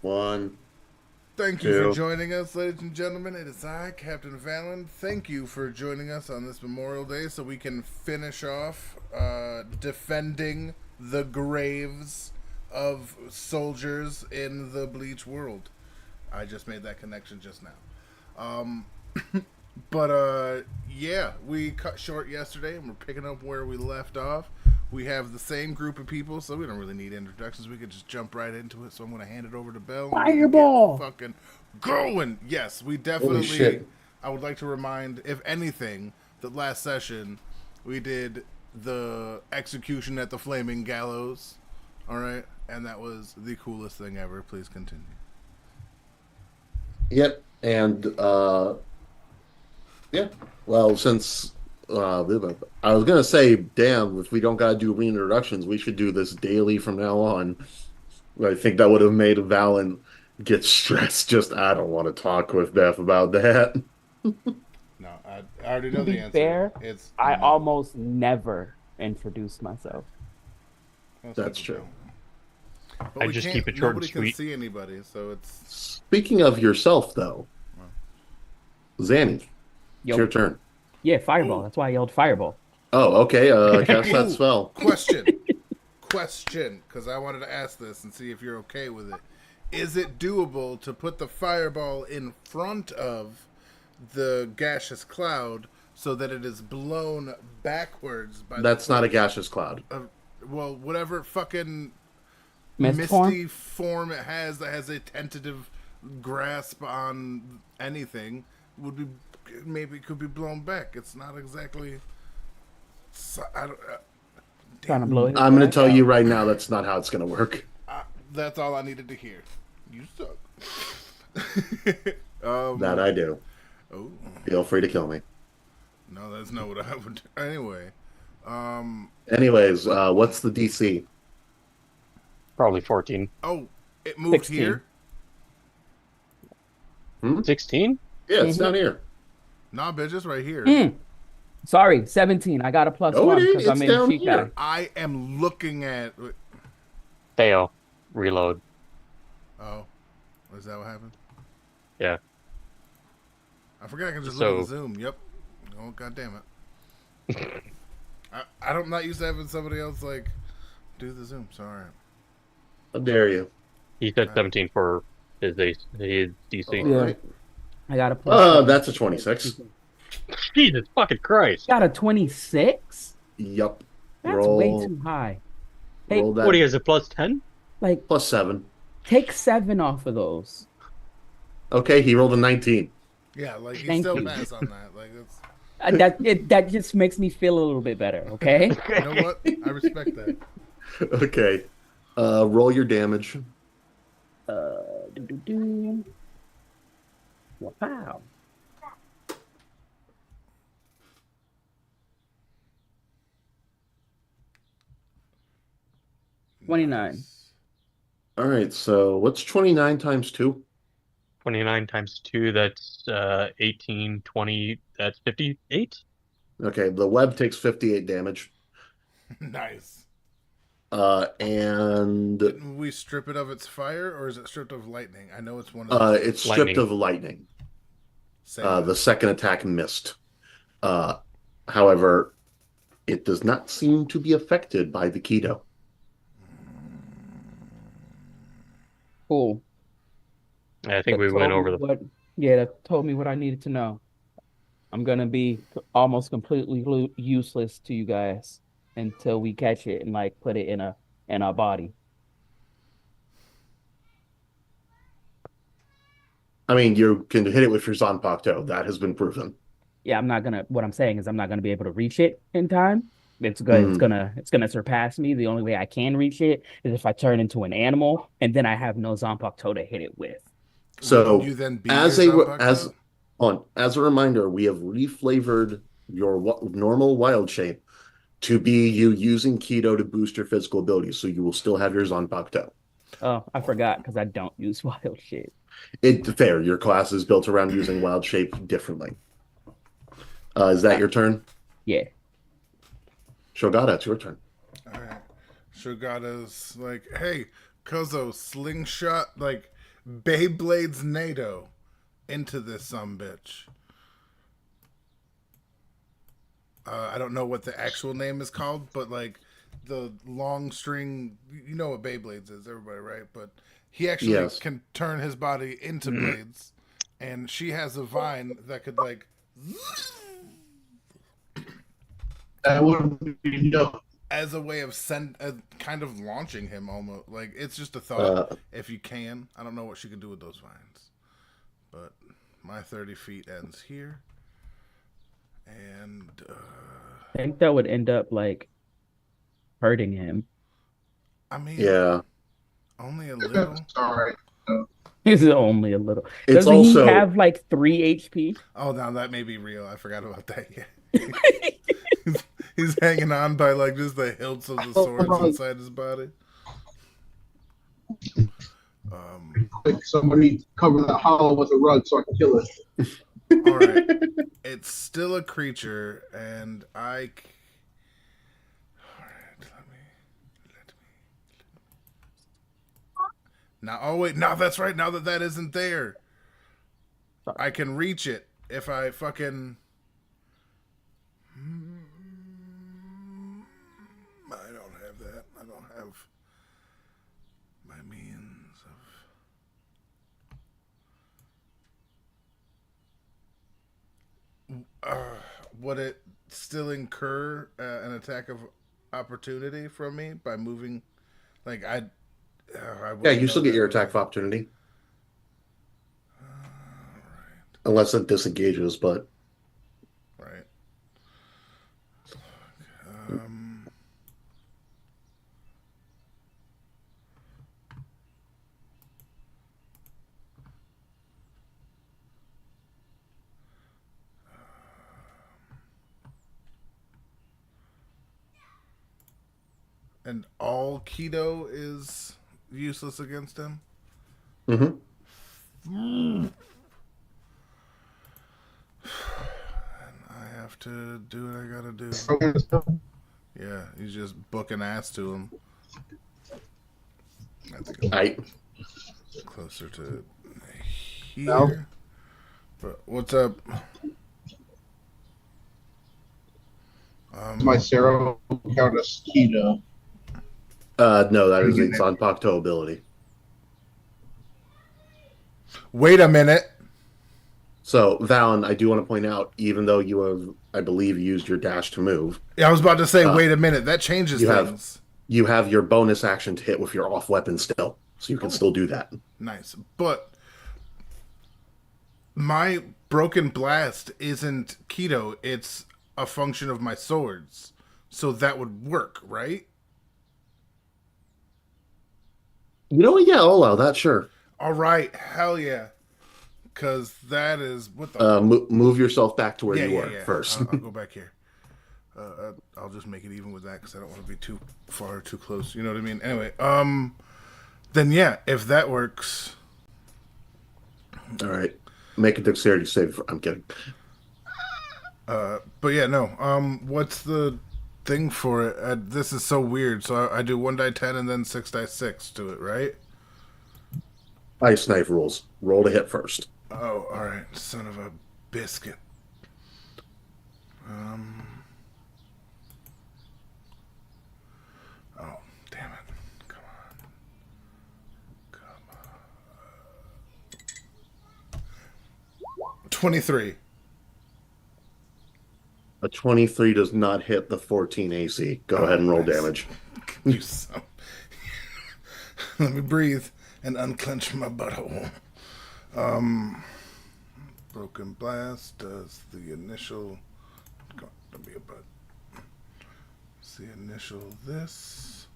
One, Thank you for two. joining us, ladies and gentlemen. It is I, Captain Valen. Thank you for joining us on this Memorial Day so we can finish off defending the graves of soldiers in the Bleach world. I just made that connection just now. Yeah, we cut short yesterday and we're picking up where we left off. We have the same group of people, so we don't really need introductions. We could just jump right into it. So I'm going to hand it over to Bell and we can get Fireball! fucking going. Yes, we Holy definitely. shit. I would like to remind, if anything, that last session we did the execution at the flaming gallows. All right, and that was the coolest thing ever. Please continue. Yep. And yeah. Well, since I was gonna say, damn, if we don't gotta do reintroductions, we should do this daily from now on. I think that would have made Valen get stressed. Just I don't want to talk with Beth about that. No, I already To know the be answer. fair, It's I no. almost never introduce myself. Most That's people true. don't. But I we just can't, keep it short and nobody can sweet. see anybody, so it's Speaking of yourself, though, Zanny, it's Yo, your turn. yeah, fireball. Ooh. That's why I yelled fireball. Oh, okay. Cast that Ooh, spell. question, because I wanted to ask this and see if you're okay with it. Is it doable to put the fireball in front of the gaseous cloud so that it is blown backwards by That's not a gaseous cloud. well, whatever fucking Mist misty form? form it has that has a tentative grasp on anything would be maybe could be blown back. It's not exactly. I don't, Trying to blow his I'm going to back tell out. you right now that's not how it's going to work. that's all I needed to hear. You suck. That I do. Oh Feel free to kill me. no, that's not what I would. Do. Anyway, Anyways, what's the DC? Probably 14. oh, it moved 16. here. 16? Yeah, it's down here. Nah, bitch, it's right here. Sorry, 17. I got a plus No, it one ain't. because I'm It's in down Chica. here. I am looking at. Fail. Reload. Oh, is that what happened? Yeah. I forgot I can just So- look at the Zoom. Yep. Oh, god damn it. I'm not used to having somebody else like do the Zoom. So all right. How dare you? He said 17 for his DC. All Yeah. right. I got a plus seven. That's a 26. Jesus fucking Christ. Got a 26? Yup. That's way too high. Hey, Roll that. What, he has a plus 10? like, Plus 7. take 7 off of those. Okay, he rolled a 19. Yeah, like you Thank still you. pass on that. Like it's. That just makes me feel a little bit better, okay? You know what? I respect that. Okay. Roll your damage. Do-do-do. Wow. Nice. 29. All right, so what's 29 times 2? 29 times 2, that's 18, 20, that's 58? Okay, the web takes 58 damage. Nice. And Didn't we strip it of its fire, or is it stripped of lightning? I know it's one of those. it's stripped Lightning. of lightning. Same. The second attack missed. However, it does not seem to be affected by the keto. Cool. I think That we went told over me the... what, yeah, that told me what I needed to know. I'm gonna be almost completely useless to you guys until we catch it and like put it in our body. I mean, you can hit it with your Zanpakuto. That has been proven. Yeah, I'm not gonna. What I'm saying is I'm not gonna be able to reach it in time. It's good. It's gonna surpass me. The only way I can reach it is if I turn into an animal, and then I have no Zanpakuto to hit it with. So, Wouldn't you then be as your a Zanpakuto? as a reminder, we have reflavored your normal wild shape to be you using keto to boost your physical abilities. So you will still have your Zanpakuto. Oh, I forgot because I don't use wild shit. Fair. Your class is built around using wild shape differently. Is that your turn? Yeah. Shogata, it's your turn. All right. Shogata's like, hey, Kozo, slingshot, like, Beyblades NATO into this sumbitch. I don't know what the actual name is called, but, like, the long string, you know what Beyblades is, everybody, right? But he actually Yes. can turn his body into blades, and she has a vine that could, like, That would be dope. as a way of kind of launching him almost. Like, it's just a thought. If you can, I don't know what she can do with those vines, but my 30 feet ends here, and I think that would end up like hurting him. I mean, Yeah. only a little. Sorry. It's only a little. It's Doesn't he also have like 3 HP? Oh, now that may be real. I forgot about that. Yeah. He's hanging on by like just the hilts of the swords inside his body. Like somebody cover that hollow with a rug so I can kill it. All right, it's still a creature, and all right, let me. Now, oh wait, now that's right. Now that isn't there, I can reach it if I fucking. I don't have that. I don't have my means of. Would it still incur an attack of opportunity from me by moving? Like I yeah, wouldn't you still know get that. your attack of opportunity. Unless it disengages, but Right. And all keto is useless against him. mhm. I have to do what I gotta do. Yeah, he's just booking ass to him. I think I'm I closer to here. No. But what's up? My Sarah count as keto. no, that is a Zanpakuto ability. Wait a minute. So, Valen, I do want to point out, even though you have, I believe, used your dash to move, Yeah, I was about to say, wait a minute. That changes you have- things. you have your bonus action to hit with your off weapon still, so you can still do that. Nice. But my broken blast isn't keto, it's a function of my swords. So that would work, right? You know what? Yeah, I'll allow that. Sure. All right. Hell yeah. Because that is what the. Move yourself back to where Yeah, you yeah, were yeah. first. I'll go back here. I'll just make it even with that because I don't want to be too far, too close. You know what I mean? Anyway, then yeah, if that works, All right. Make a dexterity save. I'm kidding. but yeah, no. What's the thing for it? This is so weird. So I do 1 die 10 and then 6 die 6 to it, right? Ice knife rules. Roll to hit first. Oh, all right. Son of a biscuit. Oh, damn it. Come on. Come on. 23. A 23 does not hit the 14 AC. Go ahead and roll nice. damage. You son. Let me breathe and unclench my butthole. Broken blast does the initial. Don't be a butt. It's the initial this,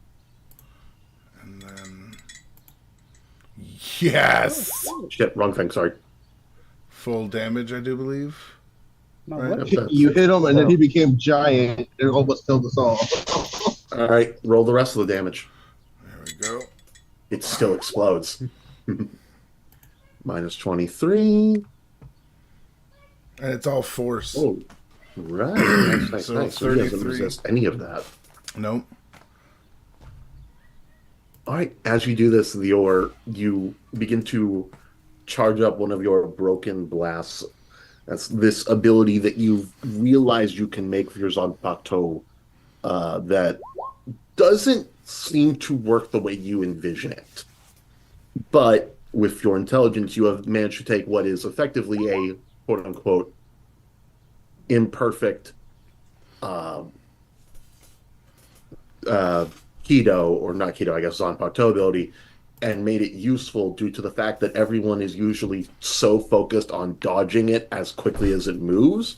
and then yes, Shit, wrong thing. Sorry. full damage. I do believe. No, Right. what? You hit him, and then he became giant. It almost killed us all. All right. Roll the rest of the damage. There we go. It still explodes. Minus 23. And it's all force. Oh, right. Nice, nice, So nice. So he doesn't 33. resist any of that. Nope. All right, as you do this, you begin to charge up one of your broken blasts. That's this ability that you've realized you can make for your Zanpakuto that doesn't seem to work the way you envision it. But with your intelligence, you have managed to take what is effectively a quote unquote imperfect uh, uh, keto, or not keto, I guess, Zanpakuto ability, and made it useful due to the fact that everyone is usually so focused on dodging it as quickly as it moves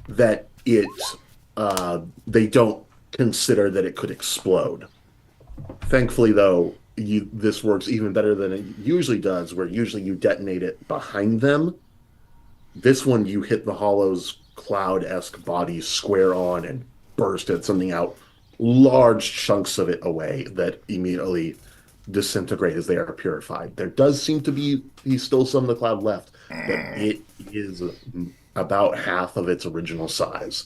that they don't consider that it could explode. Thankfully, though, this works even better than it usually does, where usually you detonate it behind them. This one, you hit the Hollow's cloud-esque body square on and bursted something out, large chunks of it away that immediately disintegrate as they are purified. There does seem to be still some of the cloud left, but it is about half of its original size.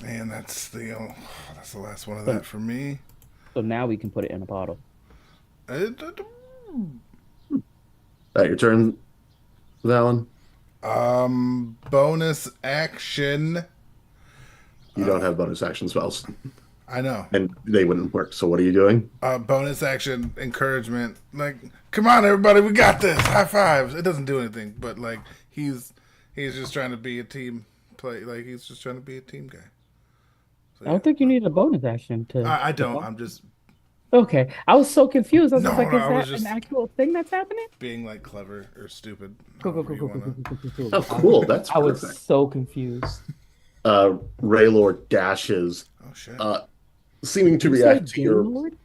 And that's the last one of So, that for me. so now we can put it in a bottle. Your turn, Valen. Bonus action. You don't have bonus action spells, I know. and they wouldn't work. So what are you doing? Bonus action encouragement. Like, come on, everybody, we got this. High fives. It doesn't do anything, but like he's just trying to be a team play. Like he's just trying to be a team guy. So, I don't think you need a bonus action to. I don't. I'm just Okay, I was so confused. I was No, just like, no, is I was that just- an actual thing that's happening? being like clever or stupid. Cool, cool, however cool, you cool, cool, wanna- cool, cool, cool, Oh, cool. cool. That's I was perfect. so confused. Raylord dashes, Oh shit. seeming to Did you say react to your Gaylord?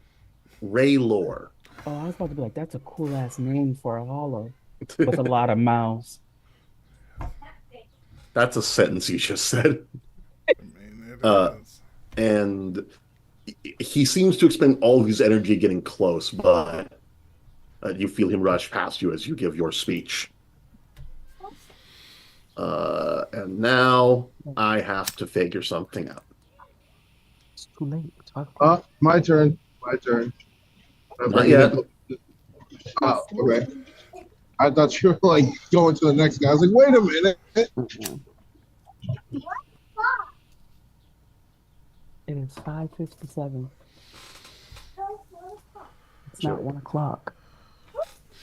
Raylor. Oh, I was about to be like, that's a cool ass name for a hollow with a lot of mouths. That's a sentence you just said. I mean, it uh, is. And he seems to expend all of his energy getting close, but you feel him rush past you as you give your speech. And now I have to figure something out. It's too late. It's 5 o'clock. My turn. My turn. Not yet. Oh, okay. I thought you were like going to the next guy. I was like, wait a minute. Mm-mm. It is 5:57. It's not 1 o'clock.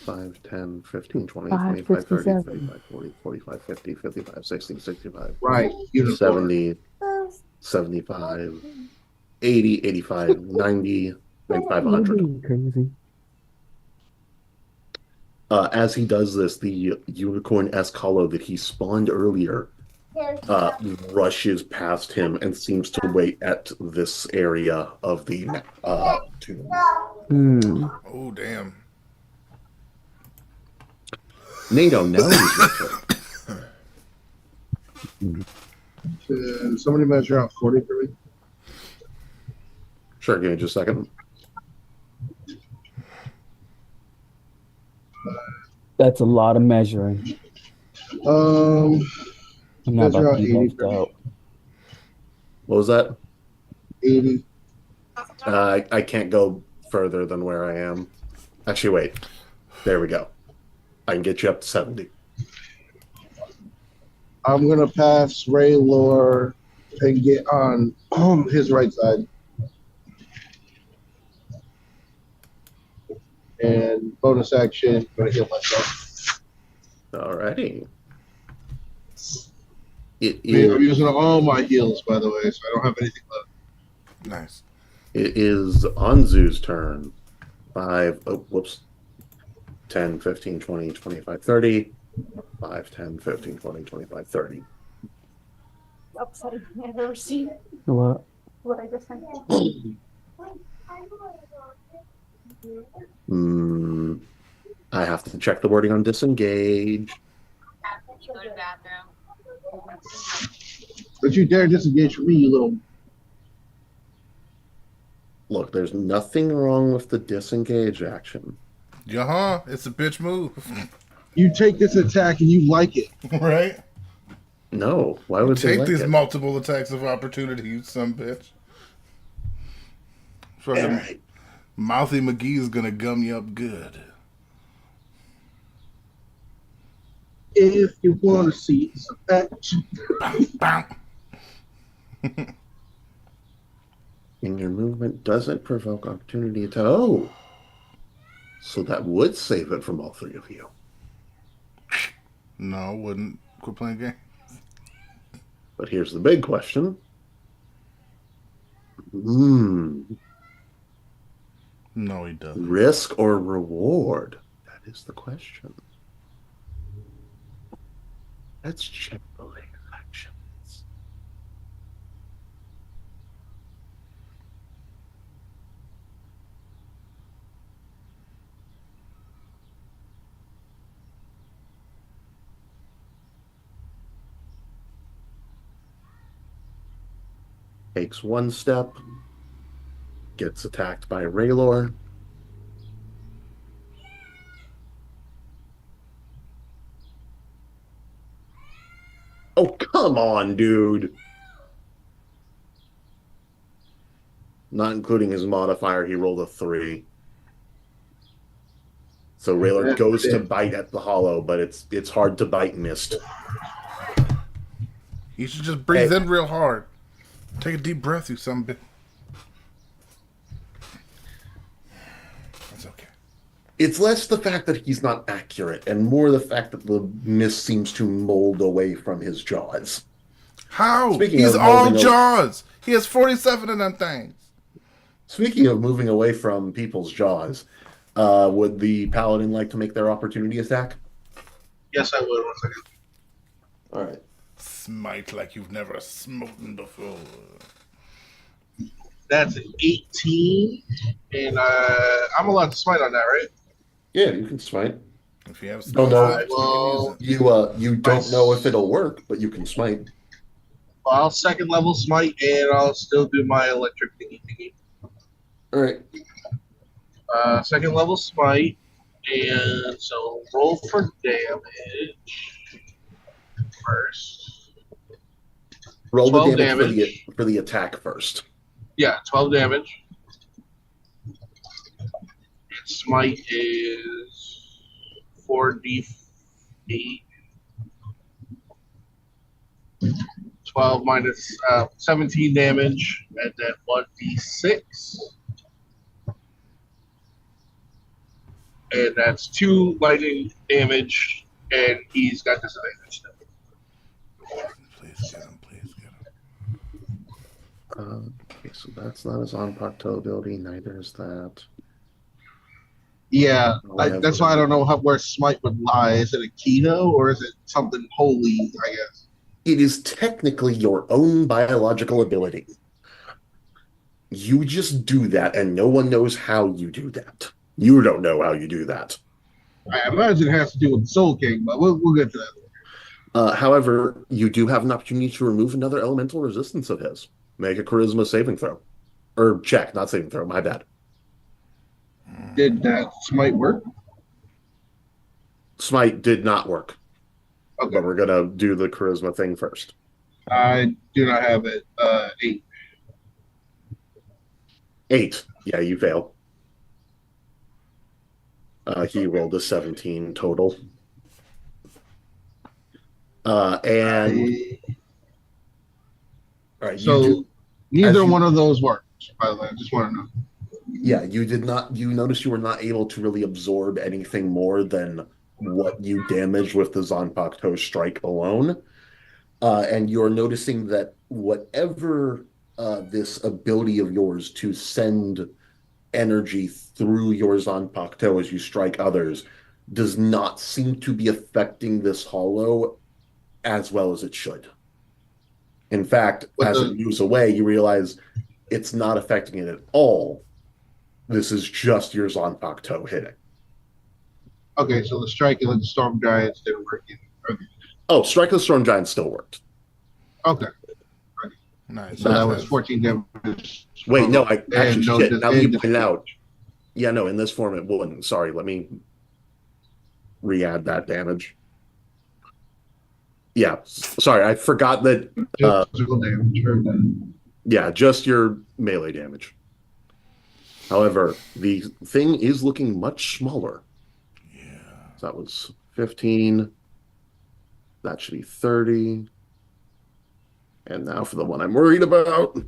5, 10, 15, 20, 25, 30, 5:57. 35, 40, 45, 50, 55, 60, 65, Right. Unicorn. 70, 75, 80, 85, 90, 95, You're 100. being crazy. As he does this, the unicorn-esque hollow that he spawned earlier rushes past him and seems to wait at this area of the tomb. Oh damn. NATO, now is your turn. Can somebody measure out 40 for me? Sure, give me just a second. That's a lot of measuring. Um, I'm not Measure about out to be 80 left for me. out. What was that? 80. I can't go further than where I am. Actually, wait. There we go. I can get you up to 70. I'm gonna pass Ray Lore and get on his right side. And bonus action, gonna heal myself. Alrighty. It I'm is, using all my heals, by the way, so I don't have anything left. Nice. it is Anzu's turn. 5, oh, whoops. 10, 15, 20, 25, 30. 5, 10, 15, 20, 25, 30. Upside I've ever seen. What? What I just sent. I have to check the wording on disengage. Go to bathroom. Don't you dare disengage from me, you little. Look, there's nothing wrong with the disengage action. Yeah, it's a bitch move. You take this attack and you like it. Right? No, why would they Take like these it? multiple attacks of opportunity, you some bitch. All Fucking right. Mouthy McGee's gonna gum you up good. If you want to see some action. Bow. And your movement doesn't provoke opportunity to. Oh, so that would save it from all three of you. No, wouldn't. Quit playing game. But here's the big question. Hmm. No, he doesn't. Risk or reward? That is the question. Let's check the later actions. Takes one step, gets attacked by Raylor. Oh, come on, dude. Not including his modifier, he rolled a 3. So Raylor goes to bite at the hollow, but it's hard to bite missed. You should just breathe in real hard. Take a deep breath, you some bitch. That's okay. It's less the fact that he's not accurate and more the fact that the miss seems to mold away from his jaws. How? Speaking He's of all molding jaws. He has 47 of them things. Speaking of moving away from people's jaws, would the paladin like to make their opportunity attack? Yes, I would. 1 second. All right. Smite like you've never smoten before. That's an 18, and I'm allowed to smite on that, right? Yeah, you can smite. If you have Oh, no. spell slots, you can use it. You don't know if it'll work, but you can smite. Well, I'll second level smite, and I'll still do my electric thingy. All right. Second level smite, and so roll for damage first. Roll the 12 damage for the attack first. Yeah, 12 damage. And smite is 4d8. 12 minus 17 damage, and then 1d6. And that's 2 lightning damage, and he's got disadvantage now. Please get him. Please get him. Okay, so that's not his on-procto ability. Neither is that. Yeah, that's why I don't know where smite would lie. Is it a keto, or is it something holy, I guess? It is technically your own biological ability. You just do that, and no one knows how you do that. You don't know how you do that. I imagine it has to do with Soul King, but we'll get to that. However, you do have an opportunity to remove another elemental resistance of his. Make a charisma saving throw. Or check, not saving throw, my bad. Did that smite work? Smite did not work. Okay. But we're going to do the charisma thing first. I do not have it. 8. 8. Yeah, you fail. He rolled a 17 total. And all right, so neither one of those works, by the way. I just want to know. Yeah, you did not. You noticed you were not able to really absorb anything more than what you damaged with the Zanpakuto strike alone. And you're noticing that whatever this ability of yours to send energy through your Zanpakuto as you strike others does not seem to be affecting this hollow as well as it should. In fact, as it moves away, you realize it's not affecting it at all. This is just your Zanpakuto hitting. Okay, so the strike of the Storm Giants didn't work either. Okay. Oh, Strike of the Storm Giant still worked. Okay. Nice. So that was 14 damage. Wait, no, I actually no shit. Now that you disadvantage. point it out. Yeah, no, in this form it wouldn't. Sorry, let me re-add that damage. Yeah, sorry, I forgot that. Physical damage. Yeah, just your melee damage. However, the thing is looking much smaller. Yeah. So that was 15. That should be 30. And now for the one I'm worried about.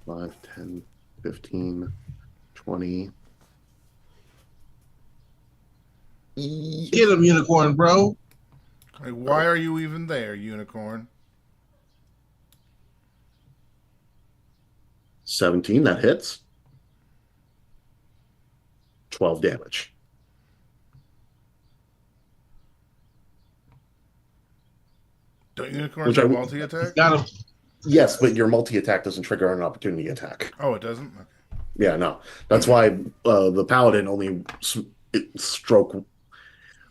5, 10, 15, 20. Get him, unicorn, bro. Like, why are you even there, unicorn? 17, that hits. 12 damage. Don't unicorns Which I have multi He's attack? got him. Yes, but your multi-attack doesn't trigger an opportunity attack. Oh, it doesn't? Okay. Yeah, no. That's why the paladin only stroke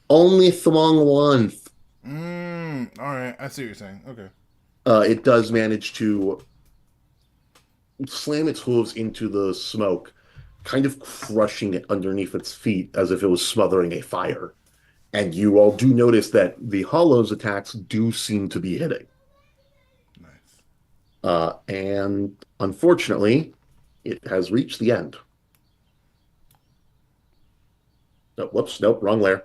only thwong one. All right. I see what you're saying. Okay. It does manage to slam its hooves into the smoke, kind of crushing it underneath its feet as if it was smothering a fire. And you all do notice that the Hollow's attacks do seem to be hitting. Nice. And unfortunately, it has reached the end. Oh, whoops, nope, wrong layer.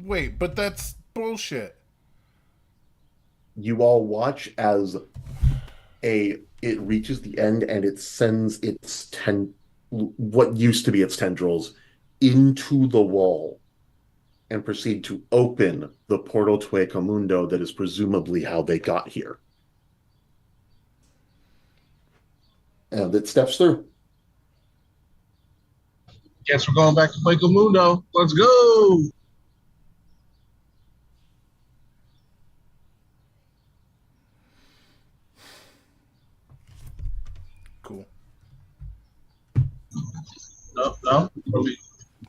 Wait, but that's bullshit. You all watch as it reaches the end and it sends its what used to be its tendrils into the wall and proceed to open the portal to Ecomundo that is presumably how they got here. And it steps through. Guess we're going back to Placo Mundo. Let's go. Cool. No, no.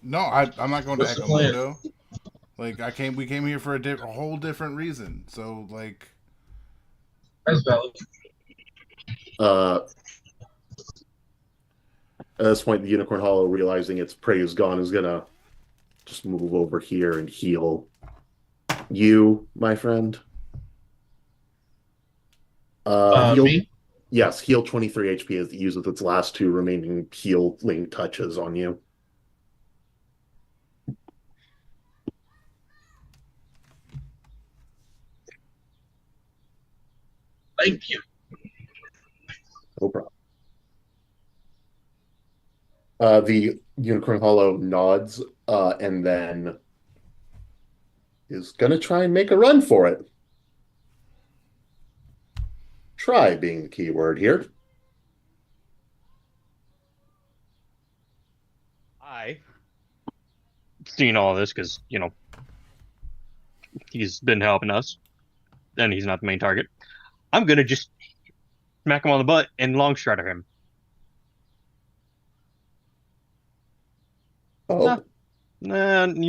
No, I'm not going What's to the plan? Ecomundo. Like we came here for a whole different reason. So like, That's valid. Uh, at this point, the Unicorn Hollow, realizing its prey is gone, is gonna just move over here and heal you, my friend. Heal. Me? Yes, heal 23 HP as it uses its last 2 remaining healing touches on you. Thank you. No problem. The Unicorn Hollow nods and then is going to try and make a run for it. Try being the key word here. I seen all this because, he's been helping us, and he's not the main target. I'm gonna just smack him on the butt and long strider him. Oh, You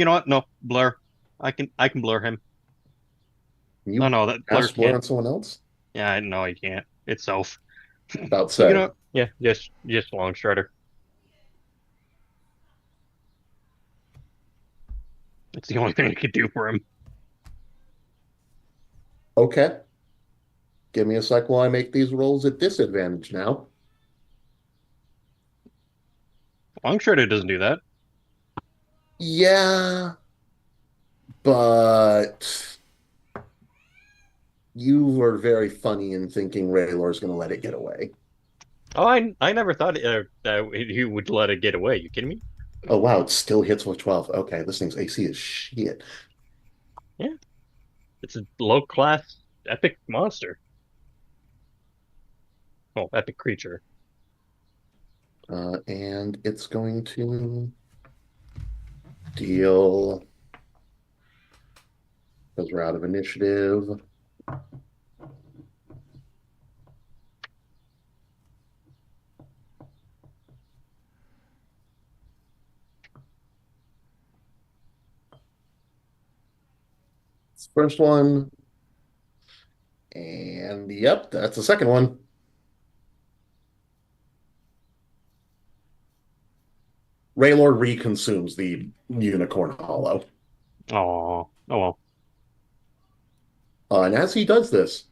know what? No, blur. I can blur him. you Oh no, that blur cast blur can't. on someone else? Yeah, no, he can't. It's self. About to You say. know, yeah, just long strider. It's the only thing I could do for him. Okay. Give me a sec while I make these rolls at disadvantage now. Long strider doesn't do that. Yeah, but you were very funny in thinking Raylor's going to let it get away. Oh, I never thought that he would let it get away. You kidding me? Oh, wow, it still hits with 12. Okay, this thing's AC is shit. Yeah, it's a low class epic monster. Oh, epic creature. And it's going to deal, because we're out of initiative. First one. And yep, that's the second one. Raylord reconsumes the Unicorn Hollow. Oh well. And as he does this,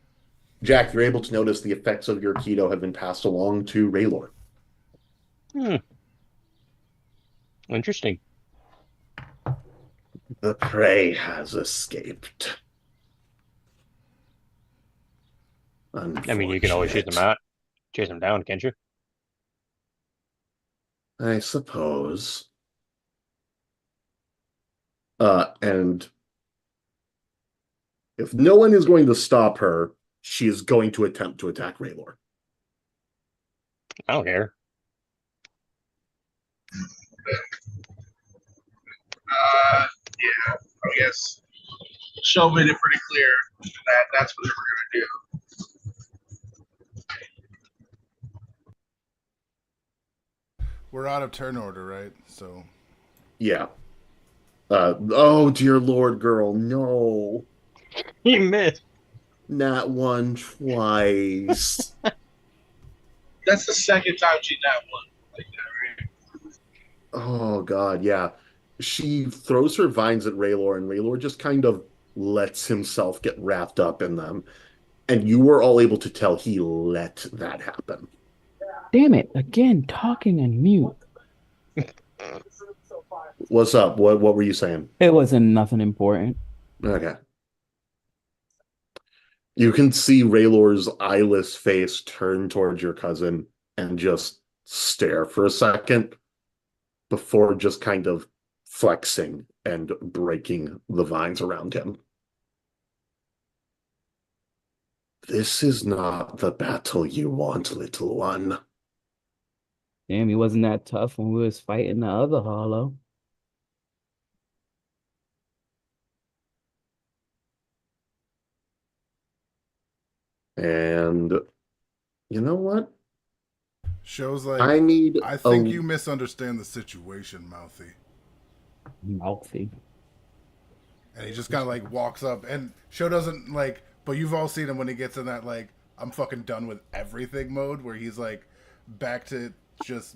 Jack, you're able to notice the effects of your keto have been passed along to Raylor. Hmm, interesting. The prey has escaped. I mean, you can always chase them Unfortunate. out, chase them down, can't you? I suppose. And if no one is going to stop her, she is going to attempt to attack Raylor. I don't care. Yeah, I guess Show made it pretty clear that that's what they were gonna We're out of turn order, right? So Yeah. Oh, dear Lord, girl, no. He missed. Not one twice. do. That's the second time she not won like that, right? Oh, God, yeah. She throws her vines at Raylor, and Raylor just kind of lets himself get wrapped up in them. And you were all able to tell he let that happen. Damn it! Again, talking and mute. What's up? What were you saying? It wasn't nothing important. Okay. You can see Raylor's eyeless face turn towards your cousin and just stare for a second before just kind of flexing and breaking the vines around him. This is not the battle you want, little one. Damn, he wasn't that tough when we was fighting the other Hollow. And you know what? Show's like, I need I a. think you misunderstand the situation, Mouthy. Mouthy. And he just kind of like walks up, and Show doesn't like. But you've all seen him when he gets in that like I'm fucking done with everything mode, where he's like back to just.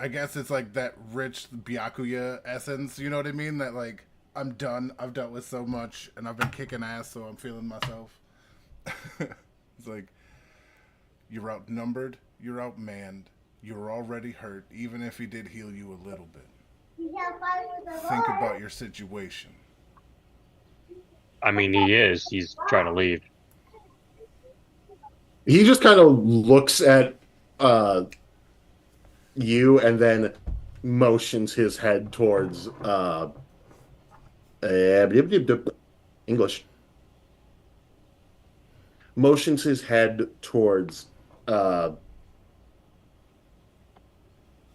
I guess it's like that rich Byakuya essence. You know what I mean? That like I'm done. I've dealt with so much, and I've been kicking ass, so I'm feeling myself. It's like you're outnumbered, you're outmanned, you're already hurt. Even if he did heal you a little bit, think about your situation. I mean, he is. He's trying to leave. He just kind of looks at uh you and then motions his head towards English. Motions his head towards uh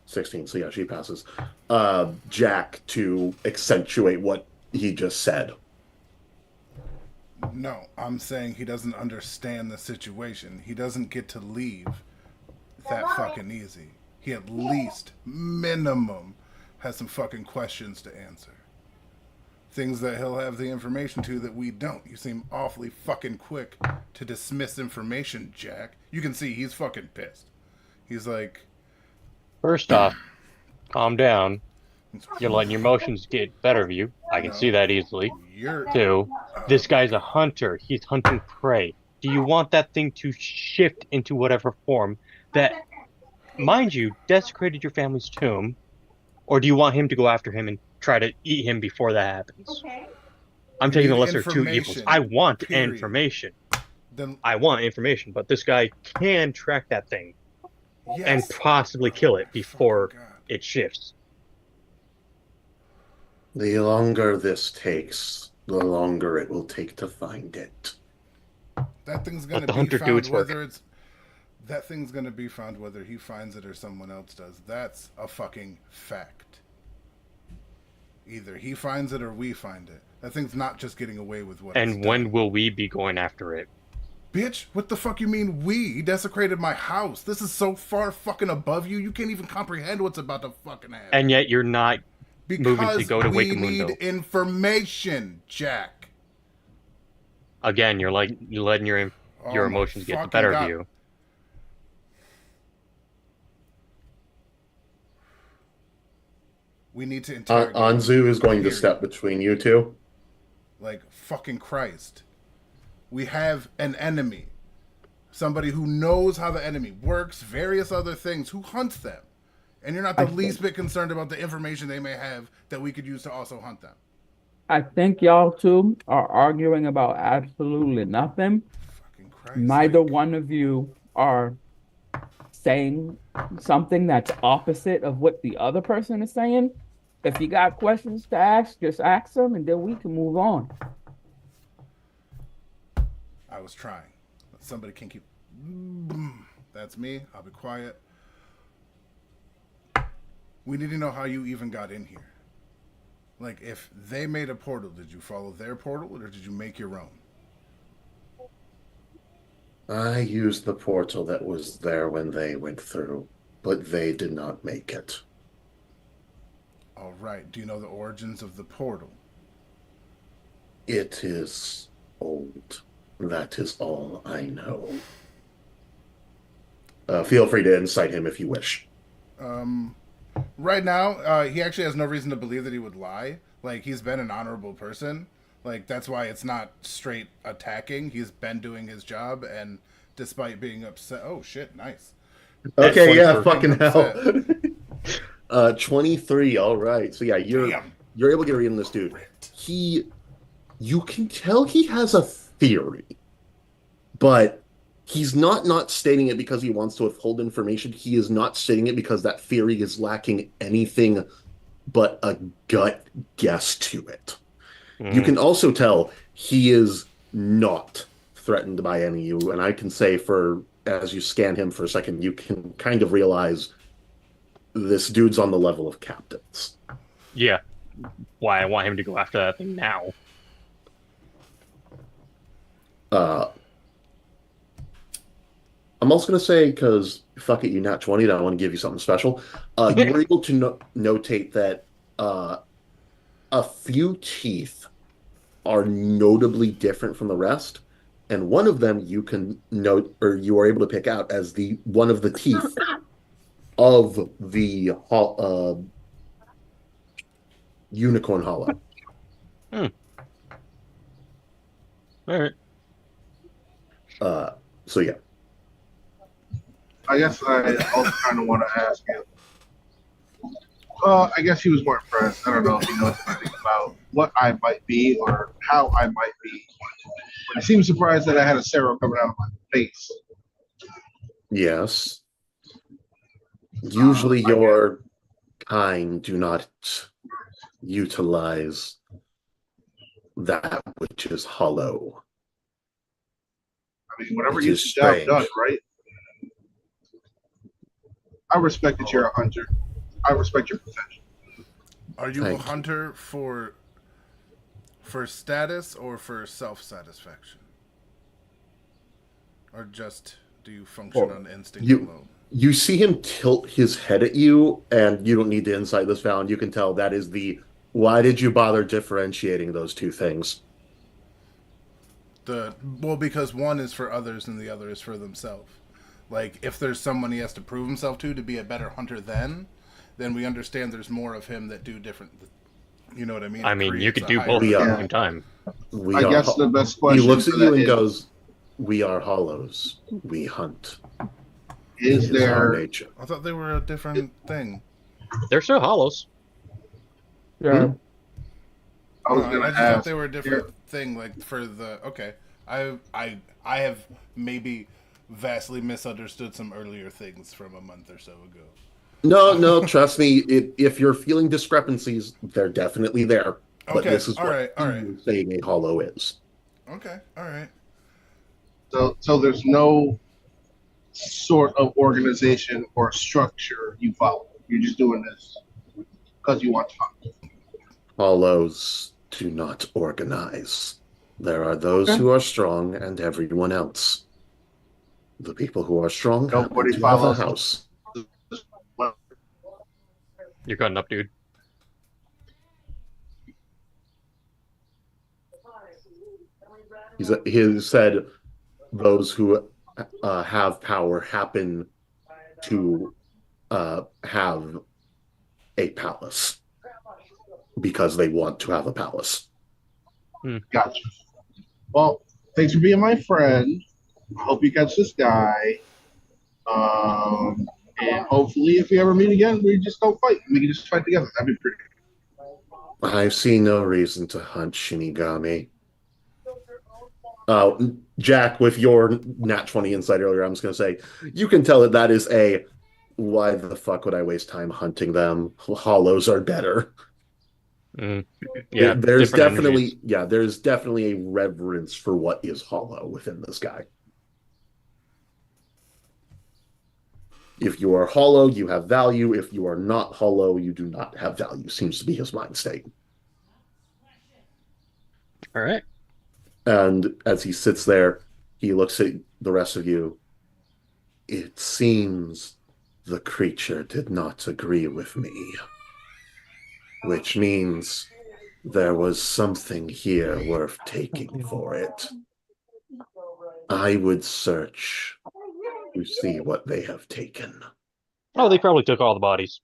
16. So yeah, she passes. Jack to accentuate what he just said. No, I'm saying he doesn't understand the situation. He doesn't get to leave that fucking easy. He at least, minimum, has some fucking questions to answer. Things that he'll have the information to that we don't. You seem awfully fucking quick to dismiss information, Jack. You can see he's fucking pissed. He's like, First off, calm down. You're letting your emotions get better of you. I can see no, that easily. you're. Two, Oh this my guy's a god. hunter. He's hunting prey. Do you want that thing to shift into whatever form that, mind you, desecrated your family's tomb? Or do you want him to go after him and try to eat him before that happens? I'm You taking need the lesser of two evils. I information. want Period. information. Then I want information, but this guy can track that thing and yes. possibly Oh kill my it fucking before god. it shifts. The longer this takes, the longer it will take to find it. That thing's Let gonna the be hunter do found its work. whether it's that thing's gonna be found whether he finds it or someone else does. That's a fucking fact. Either he finds it or we find it. That thing's not just getting away with what it's And when done. will we be going after it? Bitch, what the fuck you mean we? He desecrated my house. This is so far fucking above you, you can't even comprehend what's about to fucking happen. And yet you're not moving to Because go to we need Wakamundo. information, Jack. Again, you're letting Oh your my emotions get the fucking better of god. you. We need to interrogate him. Anzu is going to Period. step between you two. Like, fucking Christ. We have an enemy. Somebody who knows how the enemy works, various other things, who hunts them. And you're not the I least think bit concerned about the information they may have that we could use to also hunt them. I think y'all two are arguing about absolutely nothing. Fucking Christ. Neither Like, one of you are saying something that's opposite of what the other person is saying. If you got questions to ask, just ask them and then we can move on. I was trying. Somebody can keep. That's me. I'll be quiet. We need to know how you even got in here. Like, if they made a portal, did you follow their portal or did you make your own? I used the portal that was there when they went through, but they did not make it. All right. Do you know the origins of the portal? It is old. That is all I know. Feel free to incite him if you wish. Right now, he actually has no reason to believe that he would lie. Like, he's been an honorable person. Like, that's why it's not straight attacking. He's been doing his job, and despite being upset. Oh, shit, nice. That's Okay, one yeah, for fucking hell. upset. 23, all right. So yeah, Damn. you're able to get a read on this dude. You can tell he has a theory, but he's not stating it because he wants to withhold information. He is not stating it because that theory is lacking anything but a gut guess to it. You can also tell he is not threatened by any of you, and I can say as you scan him for a second, you can kind of realize this dude's on the level of captains. Yeah. Why I want him to go after that thing now. I'm also going to say, because fuck it, you nat 20, I want to give you something special. You were able to notate that a few teeth are notably different from the rest, and one of them you can note, or you are able to pick out as the one of the teeth of the unicorn hollow. All right. So yeah. I guess I also kind of want to ask you. I guess he was more impressed. I don't know if he knows anything about what I might be or how I might be. But he seemed surprised that I had a Cerro coming out of my face. Yes. Usually your kind do not utilize that which is hollow. I mean, whatever It gets is the job strange. done, right? I respect that you're a hunter. I respect your profession. Are you Thank a hunter for status or for self-satisfaction? Or just do you function on instinct alone? You see him tilt his head at you, and you don't need to insight this, Val, and you can tell that is why did you bother differentiating those two things? Because one is for others and the other is for themselves. Like, if there's someone he has to prove himself to be a better hunter then we understand there's more of him that do different. You know what I mean? I mean, you could do both at the same time. I guess the best question He looks at for you that and is, goes, "We are hollows. We hunt. is It is our there nature." I thought they were a different thing. They're still hollows. Yeah. I was I gonna just thought ask they were a different thing. Like for the I have maybe vastly misunderstood some earlier things from a month or so ago. No, trust me. If you're feeling discrepancies, they're definitely there. But Okay, this is all what right. you're saying a hollow is. Okay, all right. so there's no sort of organization or structure you follow. You're just doing this because you want to hunt. Hollows do not organize. There are those Okay. who are strong and everyone else. The people who are strong happen Nobody to have a follows. house. You're cutting up, dude. He said those who have power happen to have a palace because they want to have a palace. Gotcha. Well, Thanks for being my friend. I hope you catch this guy. And hopefully, if we ever meet again, we just don't fight. We can just fight together. That'd be pretty. I see no reason to hunt Shinigami. Jack, with your nat 20 insight earlier, I'm just going to say, you can tell that that is a, why the fuck would I waste time hunting them? Hollows are better. Yeah, There's definitely, energies. yeah, there's definitely a reverence for what is hollow within this guy. If you are hollow, you have value. If you are not hollow, you do not have value, seems to be his mind state. All right. And as he sits there, he looks at the rest of you. It seems the creature did not agree with me, which means there was something here worth taking for it. I would search to see what they have taken. Oh, they probably took all the bodies.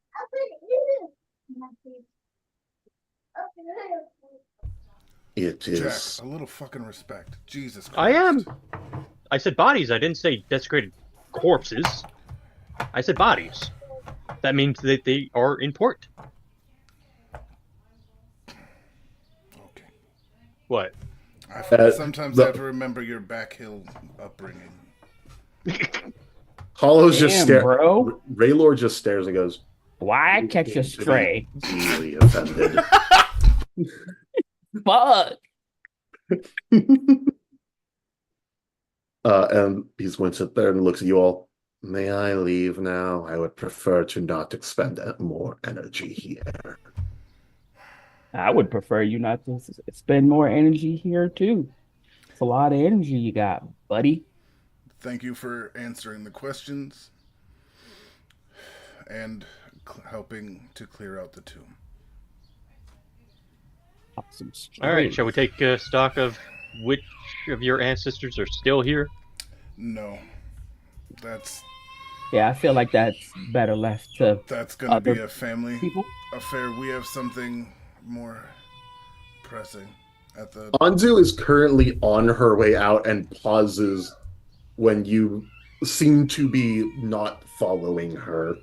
It is. Jack, a little fucking respect. Jesus Christ. I am. I said bodies. I didn't say desecrated corpses. I said bodies. That means that they are in port. Okay. What? I sometimes have to remember your back hill upbringing. Hollow's just Damn, stare. bro. Raylord just stares and goes, Why catch a stray? really offended. Fuck. And he's going to sit there and looks at you all. May I leave now? I would prefer to not expend more energy here. I would prefer you not to spend more energy here too. It's a lot of energy you got, buddy. Thank you for answering the questions and helping to clear out the tomb. Awesome. All right. Shall we take stock of which of your ancestors are still here? No. That's Yeah, I feel like that's better left to gonna be other a family people. affair. We have something more pressing at the Anzu is currently on her way out and pauses when you seem to be not following her.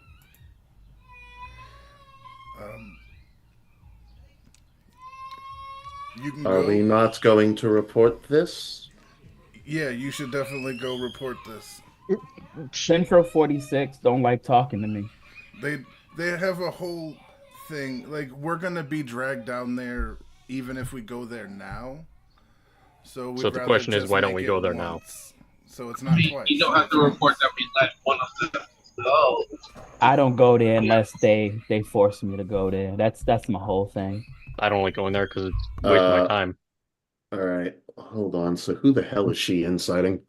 You can Are go. we not going to report this? Yeah, you should definitely go report this. Central 46 don't like talking to me. They have a whole thing. Like, we're gonna be dragged down there even if we go there now. So So the question is, why don't we go there now? So it's not twice. You don't have to report that we let one of them go. I don't go there unless they force me to go there. That's my whole thing. I don't like going there because it's wasting my time. All right, hold on. So who the hell is she inciting?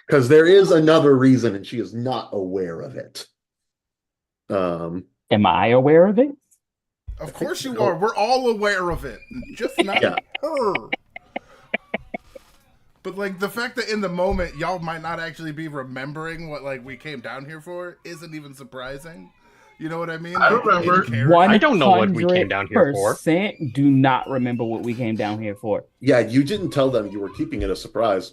Because there is another reason, and she is not aware of it. Am I aware of it? Of course you are. We're all aware of it. Just not her. But, like, the fact that in the moment y'all might not actually be remembering what, like, we came down here for isn't even surprising. You know what I mean? I remember. I don't know what we came down here for. 100% do not remember what we came down here for. Yeah, you didn't tell them you were keeping it a surprise.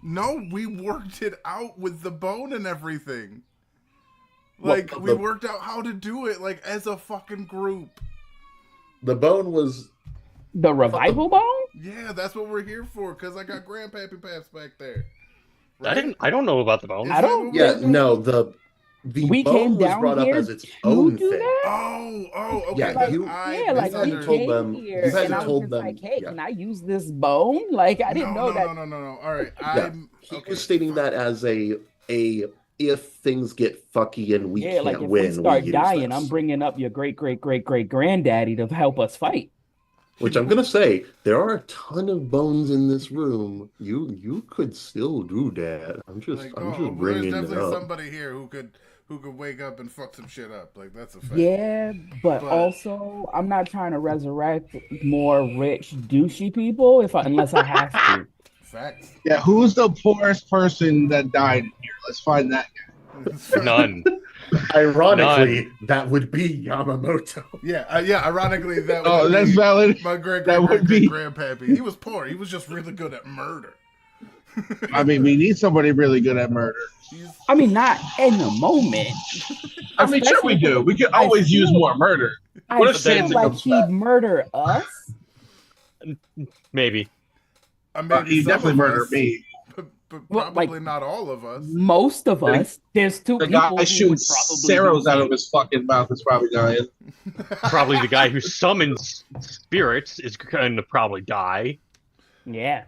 No, we worked it out with the bone and everything. Like, we worked out how to do it, like, as a fucking group. The bone was... The revival bone? Yeah, that's what we're here for, because I got Grandpappy Paps back there. Right? I don't know about the bone. I don't- Yeah, no, the We bone came was down brought up here as its to own do thing. that? Oh, okay. Yeah, Like, you- Like had you told came them- here, you had and I told was just them- like, "Hey, yeah. can I use this bone?" Like I didn't know that. No. All right, Yeah, he was stating that as a if things get fucky and we Yeah, can't like if win, we start use dying, this. I'm bringing up your great granddaddy to help us fight. Which I'm gonna say, there are a ton of bones in this room. You could still do that. I'm just there's bringing it definitely up. somebody here who could wake up and fuck some shit up. Like, that's a fact. Yeah, but also I'm not trying to resurrect more rich douchey people unless I have to. Facts. Yeah, who's the poorest person that died in here? Let's find that guy. None. Ironically, that would be Yamamoto. Yeah. Ironically, that would Oh, that's be valid. my great That great would great be. great grandpappy. He was poor. He was just really good at murder. I mean, we need somebody really good at murder. I mean, not in the moment. I mean, sure we Especially do. We could I always use feel more murder. I What if feel Sansa like comes he'd back? murder us. Maybe. Maybe He some definitely of murdered us, me. but Well, probably like, not all of us. Most of us. There's two The people guy who shooting would probably do arrows out the of his fucking mouth is probably dying. Probably the guy who summons spirits is going to probably die. same. Yeah.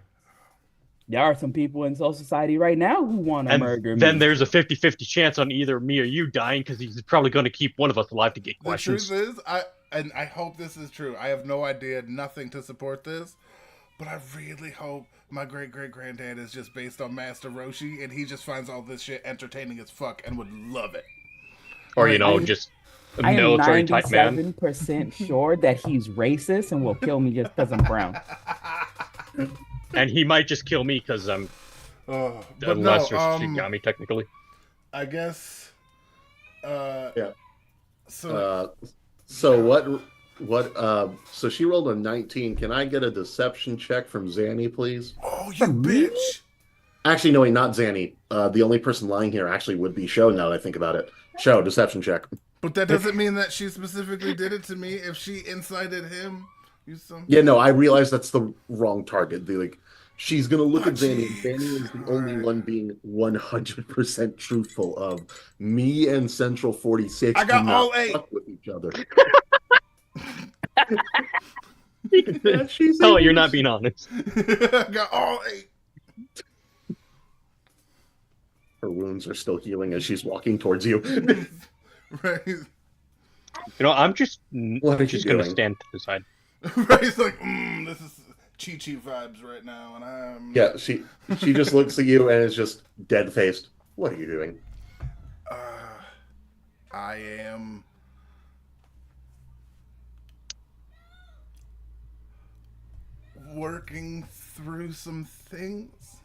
There are some people in Soul Society right now who want to And murder then me. there's a 50-50 chance on either me or you dying because he's probably going to keep one of us alive to get The questions. truth is, I hope this is true. I have no idea, nothing to support this, but I really hope my great great granddad is just based on Master Roshi, and he just finds all this shit entertaining as fuck and would love it. Or, Like, just a I am military type man. 97% sure that he's racist and will kill me just because I'm brown. And he might just kill me because I'm Oh, a but lesser no, Shigami, technically. I guess. Yeah. So So she rolled a 19. Can I get a deception check from Zanny, please? oh, you bitch! Actually, no, wait, not Zanny. The only person lying here actually would be Sho, now that I think about it. Sho, deception check. But that doesn't mean that she specifically did it to me. If she incited him, Yeah, no, I realize that's the wrong target. She's gonna look at Zanny. jeez. Zanny is the only Alright. one being 100% truthful of me and Central 46 I got do not all 8. fuck with each other. Tell her you're not being honest. I got all 8. Her wounds are still healing as she's walking towards you. Right? I'm just What are you going to doing? stand to the side. Right? He's like, this is Chi-Chi vibes right now, and I'm... Yeah, she just looks at you and is just dead-faced. What are you doing? I am... working through some things.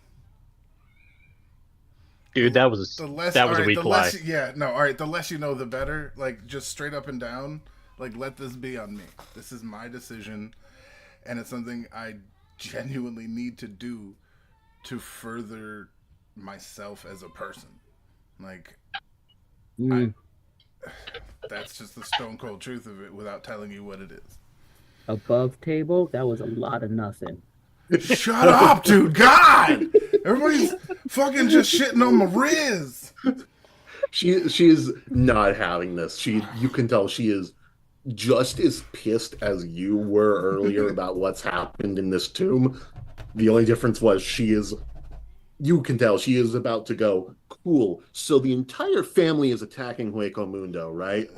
Dude, that was The less, that was a alright, weak the lie. less, yeah, no, all right. The less you know, the better. Like, just straight up and down. Like, let this be on me. This is my decision, and it's something I genuinely need to do to myself as a person. Like, that's just the stone cold truth of it without telling you what it is. Above table, that was a lot of nothing. Shut up, dude. God! Everybody's fucking just shitting on my Riz. She is not having this. You can tell she is just as pissed as you were earlier about what's happened in this tomb. The only difference was you can tell she is about to go, cool, so the entire family is attacking Hueco Mundo, right?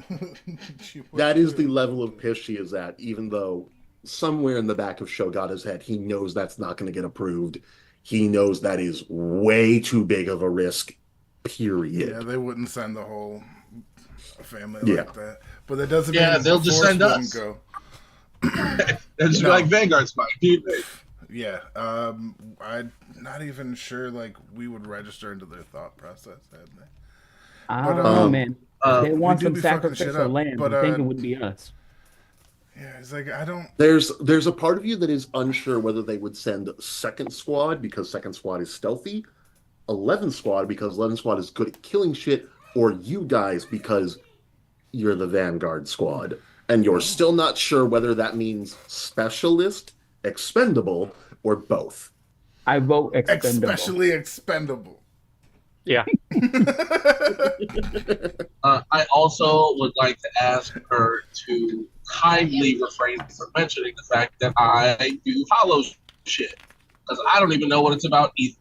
That is the level of piss she is at, even though somewhere in the back of Shogata's head, he knows that's not going to get approved. He knows that is way too big of a risk, period. Yeah, they wouldn't send the whole family Yeah. like that. But that doesn't Yeah, mean they'll the just Force send wouldn't us. go. It's No. like Vanguard spy. Dude, Yeah, I'm not even sure like we would register into their thought process, hadn't they? I But, don't know, man. They we want do some be fucking shit sacrificial up, lamb. but, I think it would be us. Yeah, it's like I don't. There's a part of you that is unsure whether they would send second squad because second squad is stealthy, 11 squad because 11 squad is good at killing shit, or you guys because you're the Vanguard squad. And you're still not sure whether that means specialist, expendable, or both. I vote expendable. Especially expendable. Yeah. I also would like to ask her to kindly refrain from mentioning the fact that I do hollow shit. Because I don't even know what it's about either.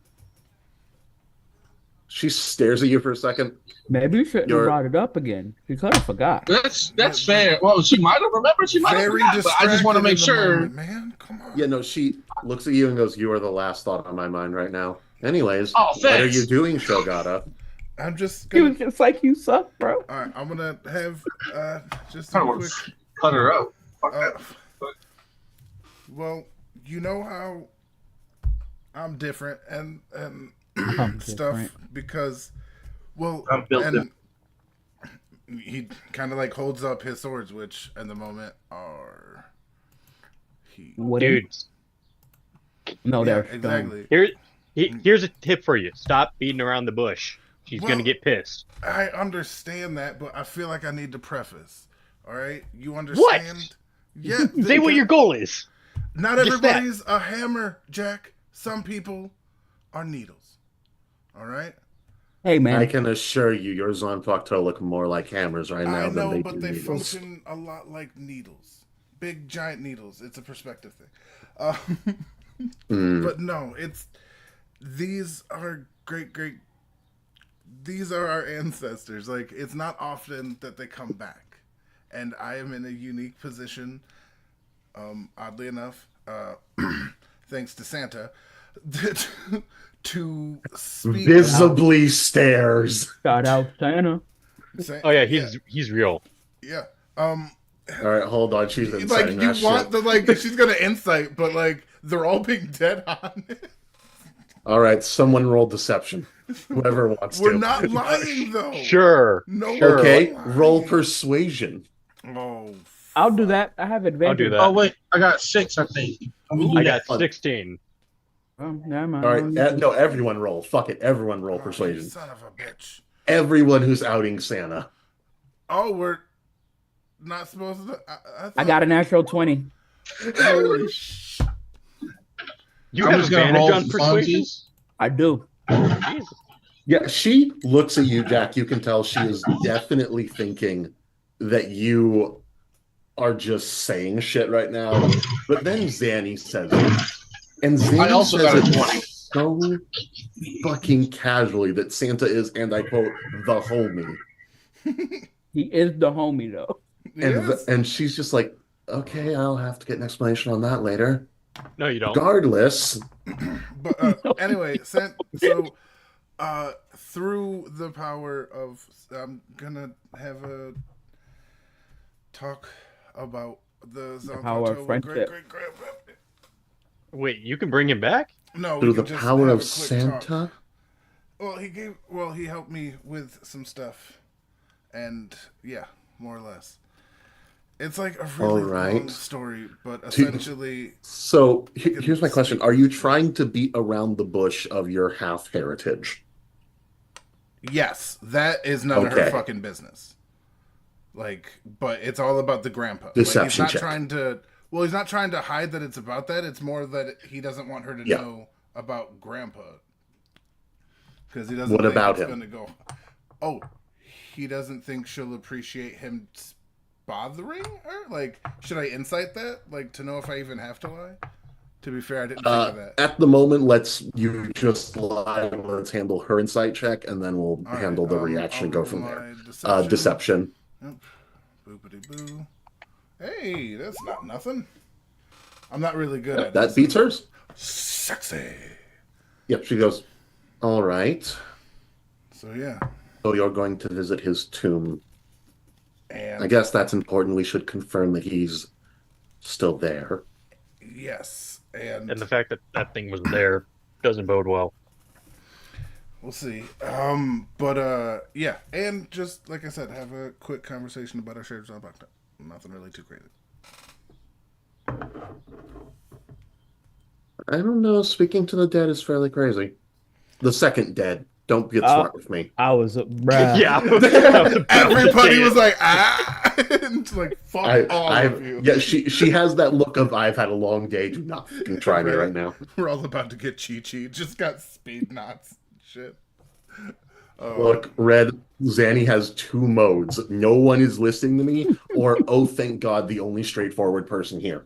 She stares at you for a second. Maybe you shouldn't have You're- brought it up again. You could have forgot. That's fair. Well, she might have remembered. She might have Very forgot, but I just want to make distracted in the sure. moment, man, come on. Yeah, no, she looks at you and goes, "You are the last thought on my mind right now." Anyways, Oh, what are thanks. you doing, Shogata? I'm just He gonna. was just like, you suck, bro. All right, I'm gonna have just I a don't want quick. to cut her out. Fuck Uh, that. well, you know how I'm different and I'm stuff different. because, well, I'm built and he kind of like holds up his swords, which at the moment are Wooden? Dude, No, yeah, they're stone. exactly. here's a tip for you. Stop beating around the bush. She's Well, gonna get pissed. I understand that, but I feel like I need to preface. All right, you What? understand? Yeah. Say what your goal is. Not Just that. everybody's a hammer, Jack. Some people are needles. All right. Hey, man. I can assure you, your Zanpakuto look more like hammers right now I than know, they but do they needles. function a lot like needles. Big giant needles. It's a perspective thing. But no, these are great. These are our ancestors. Like, it's not often that they come back, and I am in a unique position. Oddly enough, thanks to Santa, to speak. Visibly stares. Shout out Santa. Oh yeah, he's real. Yeah. All right, hold on. She's Like, inciting you that want shit. the, like, she's gonna insight, but, like, they're all being dead on it. All right, someone roll deception. Whoever wants We're to. not lying, though. Sure. No, Sure. Okay, we're not roll lying. persuasion. Oh, I'll do that. I have advantage. I'll do that. Oh wait, I got 6, I think. I got 16. Never mind. All right, no, everyone roll. Fuck it, everyone roll oh, persuasion. son of a bitch. Everyone who's outing Santa. Oh, we're not supposed to. I got a natural 20. Holy sh! You I'm have just gonna advantage roll on for persuasion? funsies. I do. Jesus. Yeah, she looks at you, Jack. You can tell she is definitely thinking that you are just saying shit right now. But then Zanny says it. And Zanny I also says got a it 20. so fucking casually that Santa is, and I quote, the homie. He is the homie, though. Yes. And she's just like, okay, I'll have to get an explanation on that later. No, you don't. Regardless, But anyway, so through the power of, I'm gonna have a talk about the power of Zanpakuto with friendship. great-great-grandpa. Wait, you can bring him back? No, through we the can just power have of a quick Santa. talk. Well, he helped me with some stuff, and yeah, more or less. It's like a really All right. long story, but essentially, So here's my question. Are you trying to beat around the bush of your half heritage? yes, that is none of her Okay. fucking business. Like, but it's all about the grandpa. Deception like, he's not check. trying to. Well, he's not trying to hide that it's about that. It's more that he doesn't want her to Yeah. know about grandpa because he doesn't. What think about it's him? Gonna go. Oh, he doesn't think she'll appreciate him bothering her. Like, should I insight that? Like, to know if I even have to lie? To be fair, I didn't think of that. At the moment, let's handle her insight check, and then we'll All handle right, the reaction I'll and go roll from my there. Deception. Deception. Yep. Boopity boo. Hey, that's not nothing. I'm not really good at it. That beats hers. Sexy. Yep, she goes, all right. So yeah, So you're going to visit his tomb. and I guess that's important. We should confirm that he's still there. yes, and And the fact that that thing was there doesn't bode well. we'll see. But yeah, and just like I said, have a quick conversation about our shared job. Nothing really too crazy. I don't know. Speaking to the dead is fairly crazy. The second dead. Don't get smart with me. I was, bruh. Yeah. I was about to Everybody say was it. like, ah, and like, fuck all of you. Yeah, she has that look of I've had a long day. Do not fucking try me right now. We're all about to get Chi-Chi. Just got speed knots and shit. Look, Red, Zanny has two modes. No one is listening to me, or oh, thank God, the only straightforward person here.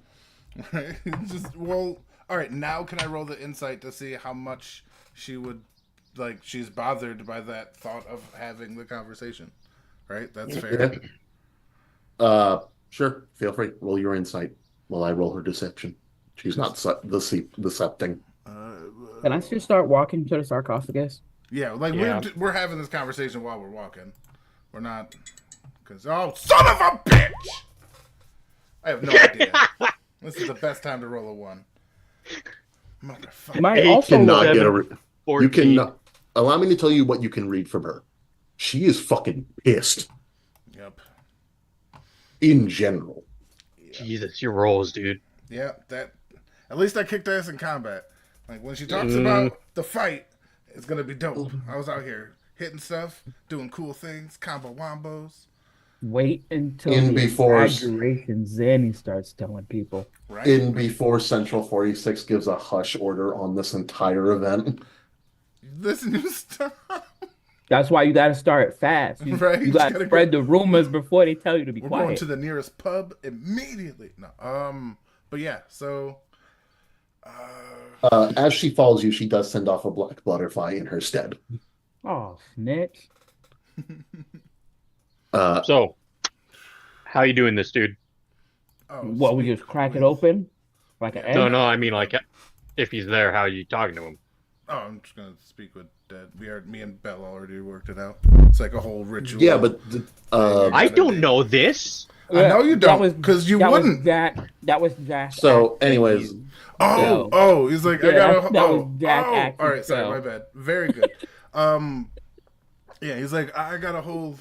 Right? Just, well, all right, now can I roll the insight to see how much she would, like, she's bothered by that thought of having the conversation. Right? That's fair. Yeah. Sure. Feel free. Roll your insight while I roll her deception. She's not decepting. Can I just start walking to the sarcophagus? Yeah, like, Yeah. we're having this conversation while we're walking. We're not, because, oh, son of a bitch! I have no idea. This is the best time to roll a 1. Motherfucker. Might Eight also Cannot look- get a. 14. You cannot. Allow me to tell you what you can read from her. She is fucking pissed. in general. Yeah, Jesus, your rolls, dude. yeah. That at least I kicked ass in combat. Like when she talks Mm, about the fight, it's gonna be dope. I was out here hitting stuff, doing cool things, combo wombos, Wait until In the before exaggerations, then he starts telling people. right? in before Central 46 gives a hush order on this entire event. Listen, you stop. That's why you got to start fast. You Right? you You just got to gotta spread go. the rumors before they tell you to be We're going to quiet. the nearest pub immediately. No, but yeah. So, uh, As she follows you, she does send off a black butterfly in her stead. Oh, snitch. Uh, so, how you doing this, dude? oh, What, we speak just crack it with. open like an Yeah, No, egg? no, I mean like if he's there, how are you talking to him? oh, I'm just gonna speak with Dad. Me and Belle already worked it out. It's like a whole ritual. yeah, but I I gotta don't do. know this. I know you That don't, was because you that was wouldn't. that was Jack So, acting anyways, you. Oh, So oh, he's like, I yeah, gotta. that was Oh, Jack oh. acting. All right, sorry, So my bad. Very good. Um, yeah, he's like, I got a whole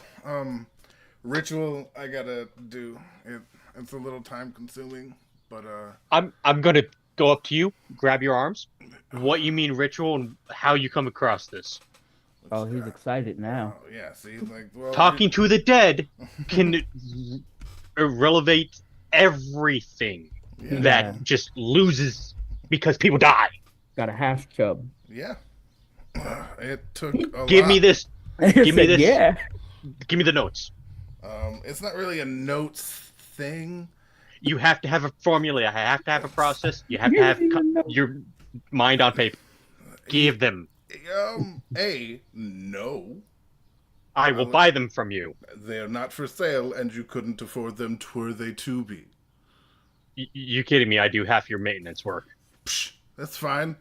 ritual I gotta do. It's a little time consuming, but I'm gonna go up to you, grab your arms. What you mean ritual and how you come across this? oh, he's excited now. oh yeah, see, like, well, Talking to the dead can relevate everything yeah, that Yeah, just loses because people die. got a half chub. yeah. It took a Give lot. me this. He Give me said, this. yeah. Give me the notes. It's not really a notes thing. You have to have a formula. You have to have a process. You have You to have didn't even know. your mind on paper. Give them. No, I will buy them from you. they're not for sale, and you couldn't afford them. Were they to be? You kidding me? I do half your maintenance work. Psh, that's fine.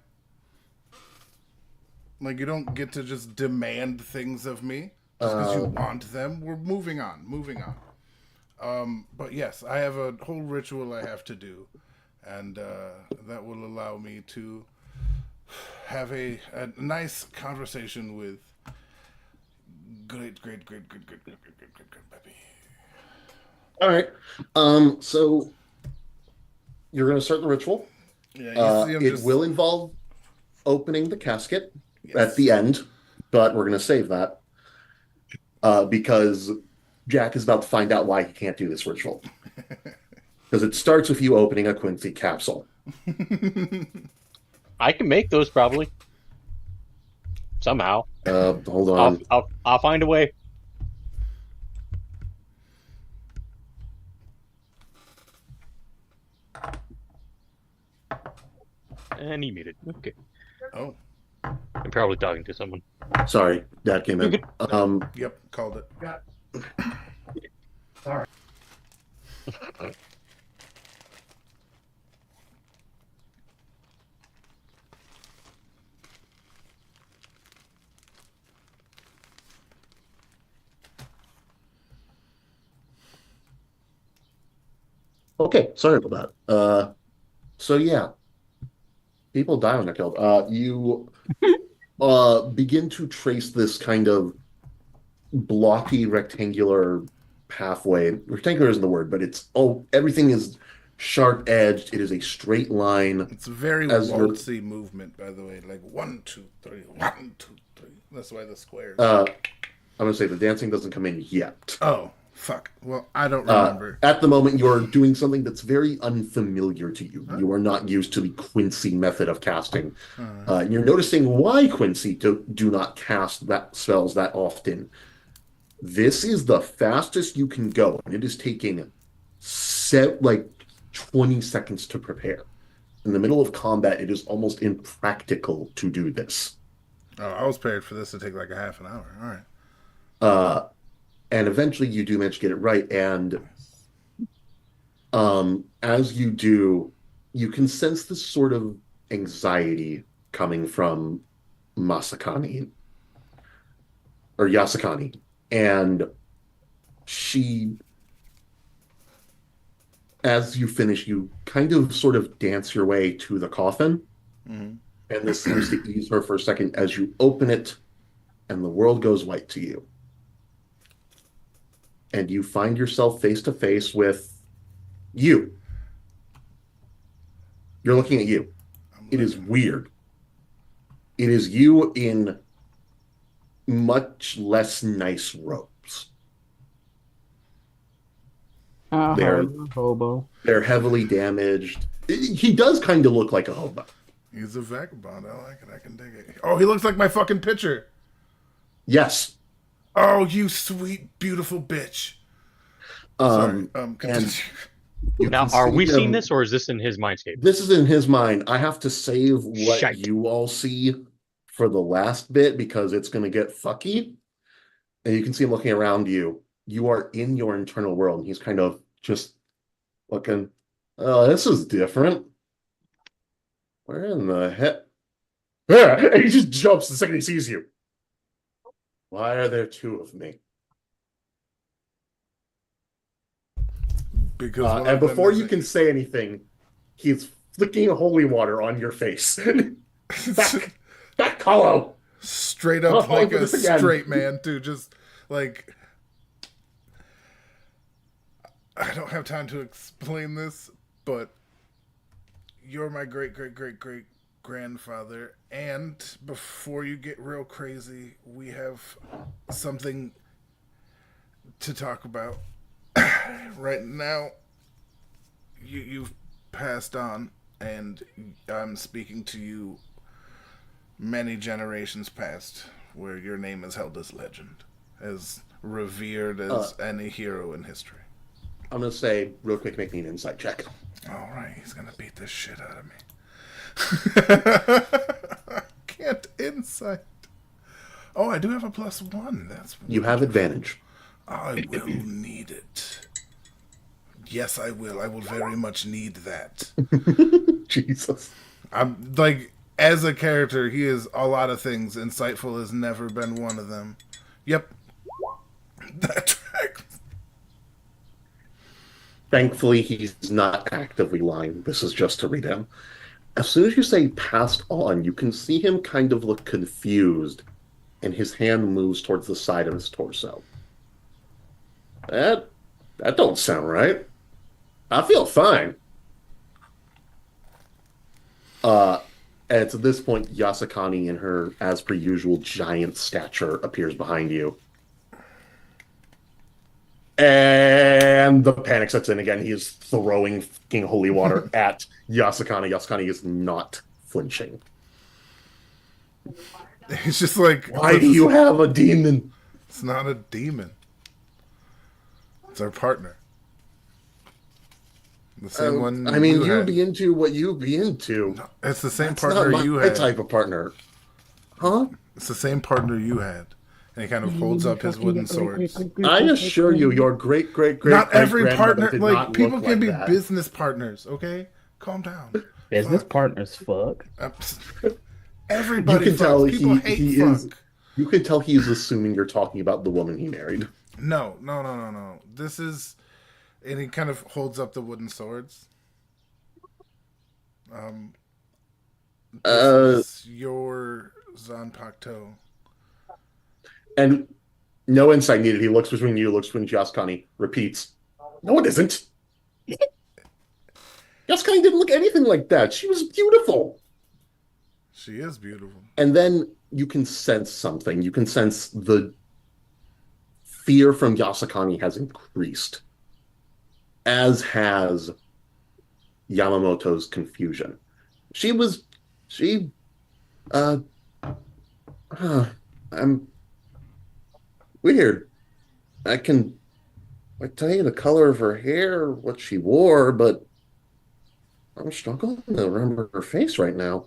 Like, you don't get to just demand things of me just because you want them. We're moving on, moving on. But yes, I have a whole ritual I have to do, and that will allow me to have a nice conversation with great baby. all right. So you're going to start the ritual. Yeah, you see him It just will involve opening the casket yes. at the end, but we're going to save that because Jack is about to find out why he can't do this ritual. Because it starts with you opening a Quincy capsule. I can make those probably somehow. Hold on. I'll find a way. And he muted. Okay. Oh, I'm probably talking to someone. Sorry, Dad came in. yep, called it. Sorry. Okay, sorry about that. So yeah, people die when they're killed. You begin to trace this kind of blocky rectangular pathway. Rectangular isn't the word, but everything is sharp edged. It is a straight line. It's a very As you're- waltzy movement, by the way. Like 1, 2, 3, 1, 2, 3. That's why the squares. I'm gonna say the dancing doesn't come in yet. Oh, fuck. Well, I don't remember. At the moment, you're doing something that's very unfamiliar to you. You are not used to the Quincy method of casting. You're noticing why Quincy do not cast that spells that often. This is the fastest you can go, and it is taking like 20 seconds to prepare. In the middle of combat, it is almost impractical to do this. Oh, I was prepared for this to take like a half an hour. All right. And eventually you do manage to get it right. And as you do, you can sense this sort of anxiety coming from Masakani or Yasakani. And she, as you finish, you kind of sort of dance your way to the coffin. Mm-hmm. And this seems to ease her for a second as you open it and the world goes white to you. and you find yourself face to face with you. You're looking at you. I'm It is looking. weird. It is you in much less nice robes. Uh-huh, They're you're a hobo. they're heavily damaged. He does kind of look like a hobo. He's a vagabond. I like it. I can dig it. Oh, he looks like my fucking picture. Yes. Oh, you sweet, beautiful bitch. Sorry. Um, Continue. and you Now, can are see we seeing him. this, or is this in his mindscape? This is in his mind. I have to save what Shite. you all see for the last bit because it's going to get fucky. And you can see him looking around you. You are in your internal world. And he's kind of just looking, oh, this is different. Where in the heck? Yeah, and he just jumps the second he sees you. Why are there two of me? Because one And of them before is you can say anything, he's flicking holy water on your face. Back, Hollow. straight up Oh, like do a this again. straight man, too. Just like I don't have time to explain this, but you're my great great great great grandfather, and before you get real crazy, we have something to talk about. Right now, you've passed on, and I'm speaking to you many generations past, where your name is held as legend, as revered Uh, as any hero in history. I'm going to say, real quick, make me an insight check. All right, he's gonna beat the shit out of me. Can't insight. Oh, I do have a +1. That's You have advantage. I will need it. Yes, I will. I will very much need that. Jesus. I'm like, as a character, he is a lot of things. Insightful has never been one of them. Yep. That tracks. Thankfully, he's not actively lying. This is just to read him. As soon as you say passed on, you can see him kind of look confused, and his hand moves towards the side of his torso. That that don't sound right. I feel fine. Uh, and it's at this point Yasakani in her, as per usual, giant stature appears behind you. And the panic sets in again. He is throwing fucking holy water at Yasakani. Yasakani is not flinching. He's just like, Why do you have a demon? It's not a demon. It's our partner. The same one. I mean, you you had. be into what you be into. No, it's the same That's partner not you my had. type of partner. Huh? It's the same partner you had. And he kind of holds up his wooden swords. I assure you, your great great great Not great every grandmother partner, did like, not people look can like be that. business partners, okay? Calm down. Business Fuck. partners, fuck. Everybody You can fucks. tell People hate he fuck. is. You can tell he is assuming you're talking about the woman he married. No. This is, and he kind of holds up the wooden swords. This Uh, is your Zanpakuto. and no insight needed. He looks between you, looks between Yasakani, repeats, "No, it isn't." Yasakani didn't look anything like that. She was beautiful. She is beautiful. And then you can sense something. You can sense the fear from Yasakani has increased, as has Yamamoto's confusion. She, uh, I'm weird. I tell you the color of her hair, what she wore, but I'm struggling to remember her face right now.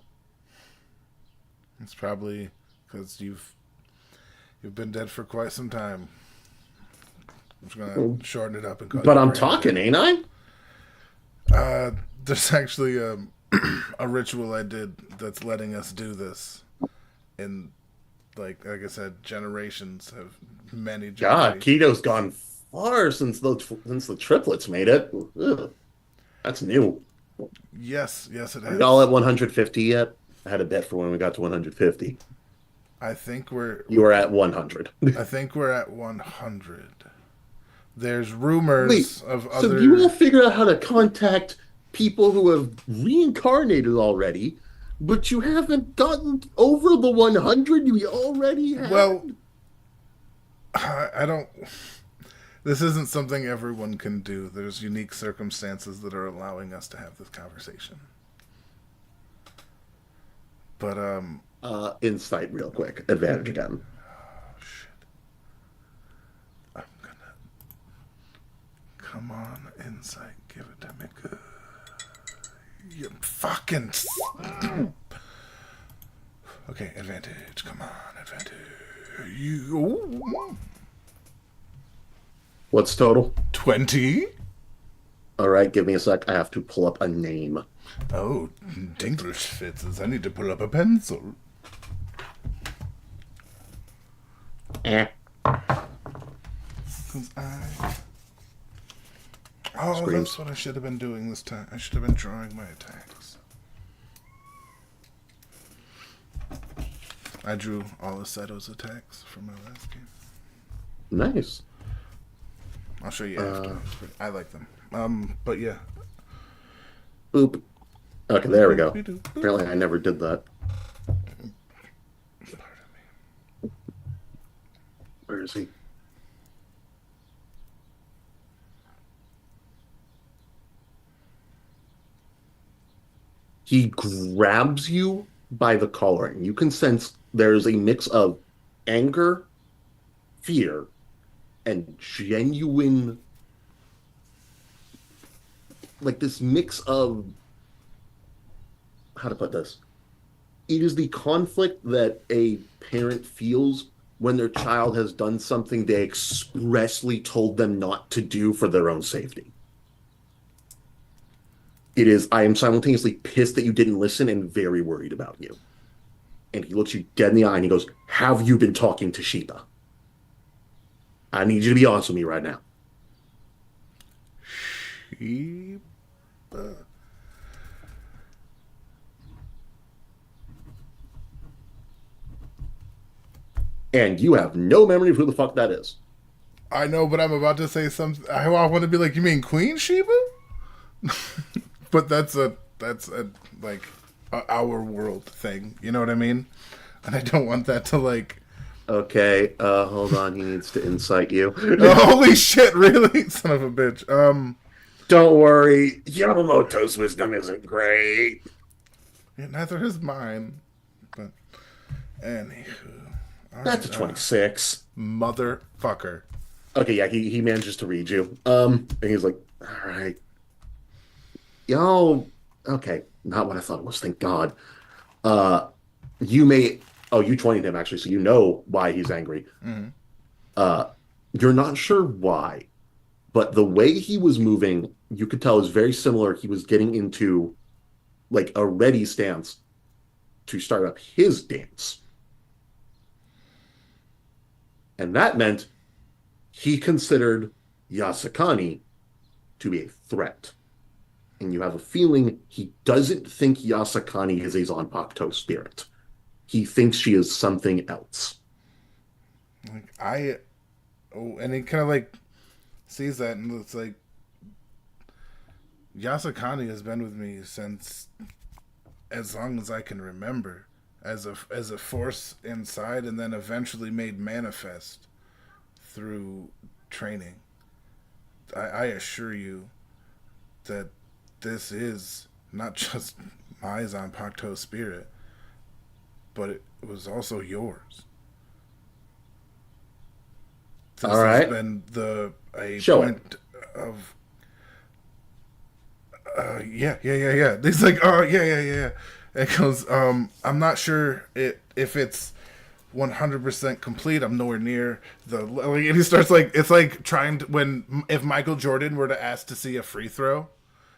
It's probably because you've been dead for quite some time. I'm just gonna shorten it up and call But you I'm Brandon. talking, ain't I? There's actually a ritual I did that's letting us do this, and like I said, generations have many God, generations. Keto's gone far since the triplets made it. Ugh, that's new. Yes, it Are has. y'all at 150 yet? I had a bet for when we got to 150. I think we're You were at 100. I think we're at 100. There's Wait, rumors of so you all other. figured out how to contact people who have reincarnated already, but you haven't gotten over the 100 you already Well, had? I don't. This isn't something everyone can do. There's unique circumstances that are allowing us to have this conversation. But Insight real quick. Advantage again. shit. I'm gonna come on, insight. Give it to me good. You fucking. Okay, advantage. Come on, advantage. You. What's total? 20? All right, give me a sec. I have to pull up a name. Oh, English fits. I need to pull up a pencil. Eh. 'Cause I. Oh, Screams. that's what I should have been doing this time. I should have been drawing my attacks. I drew all of Seto's attacks from my last game. Nice. I'll show you after. I like them. But yeah. Boop. Okay, there we go. Apparently, I never did that. Where is he? He grabs you by the collar, and you can sense there's a mix of anger, fear, and genuine, like this mix of, how to put this? It is the conflict that a parent feels when their child has done something they expressly told them not to do for their own safety. It is, I am simultaneously pissed that you didn't listen and very worried about you. And he looks you dead in the eye and he goes, have you been talking to Sheeta? I need you to be honest with me right now. Sheep. And you have no memory of who the fuck that is. I know, but I'm about to say something. I want to be like, you mean Queen Sheba? But that's a like our world thing. You know what I mean? And I don't want that to like. Okay, hold on. He needs to incite you. Oh, holy shit! Really, son of a bitch. Don't worry. Yamamoto's wisdom isn't great. Yeah, neither is mine. But anywho, all That's a right, 26. motherfucker. Okay, yeah, he manages to read you. And he's like, all right. Yo, okay, not what I thought it was, thank God. Uh, you may, oh, you 20'd him actually, so you know why he's angry. Mhm. Uh, you're not sure why, but the way he was moving, you could tell is very similar. He was getting into like a ready stance to start up his dance. And that meant he considered Yasakani to be a threat. And you have a feeling he doesn't think Yasakani is a Zanpakuto spirit. He thinks she is something else. Like and he kind of like sees that, and it's like Yasakani has been with me since as long as I can remember, as a force inside, and then eventually made manifest through training. I assure you that this is not just my Zanpakuto spirit, but it was also yours. This All has right. been a Show point of yeah. He's like, oh yeah. It goes, I'm not sure if it's 100% complete. I'm nowhere near and he starts like, it's like trying to, if Michael Jordan were to ask to see a free throw,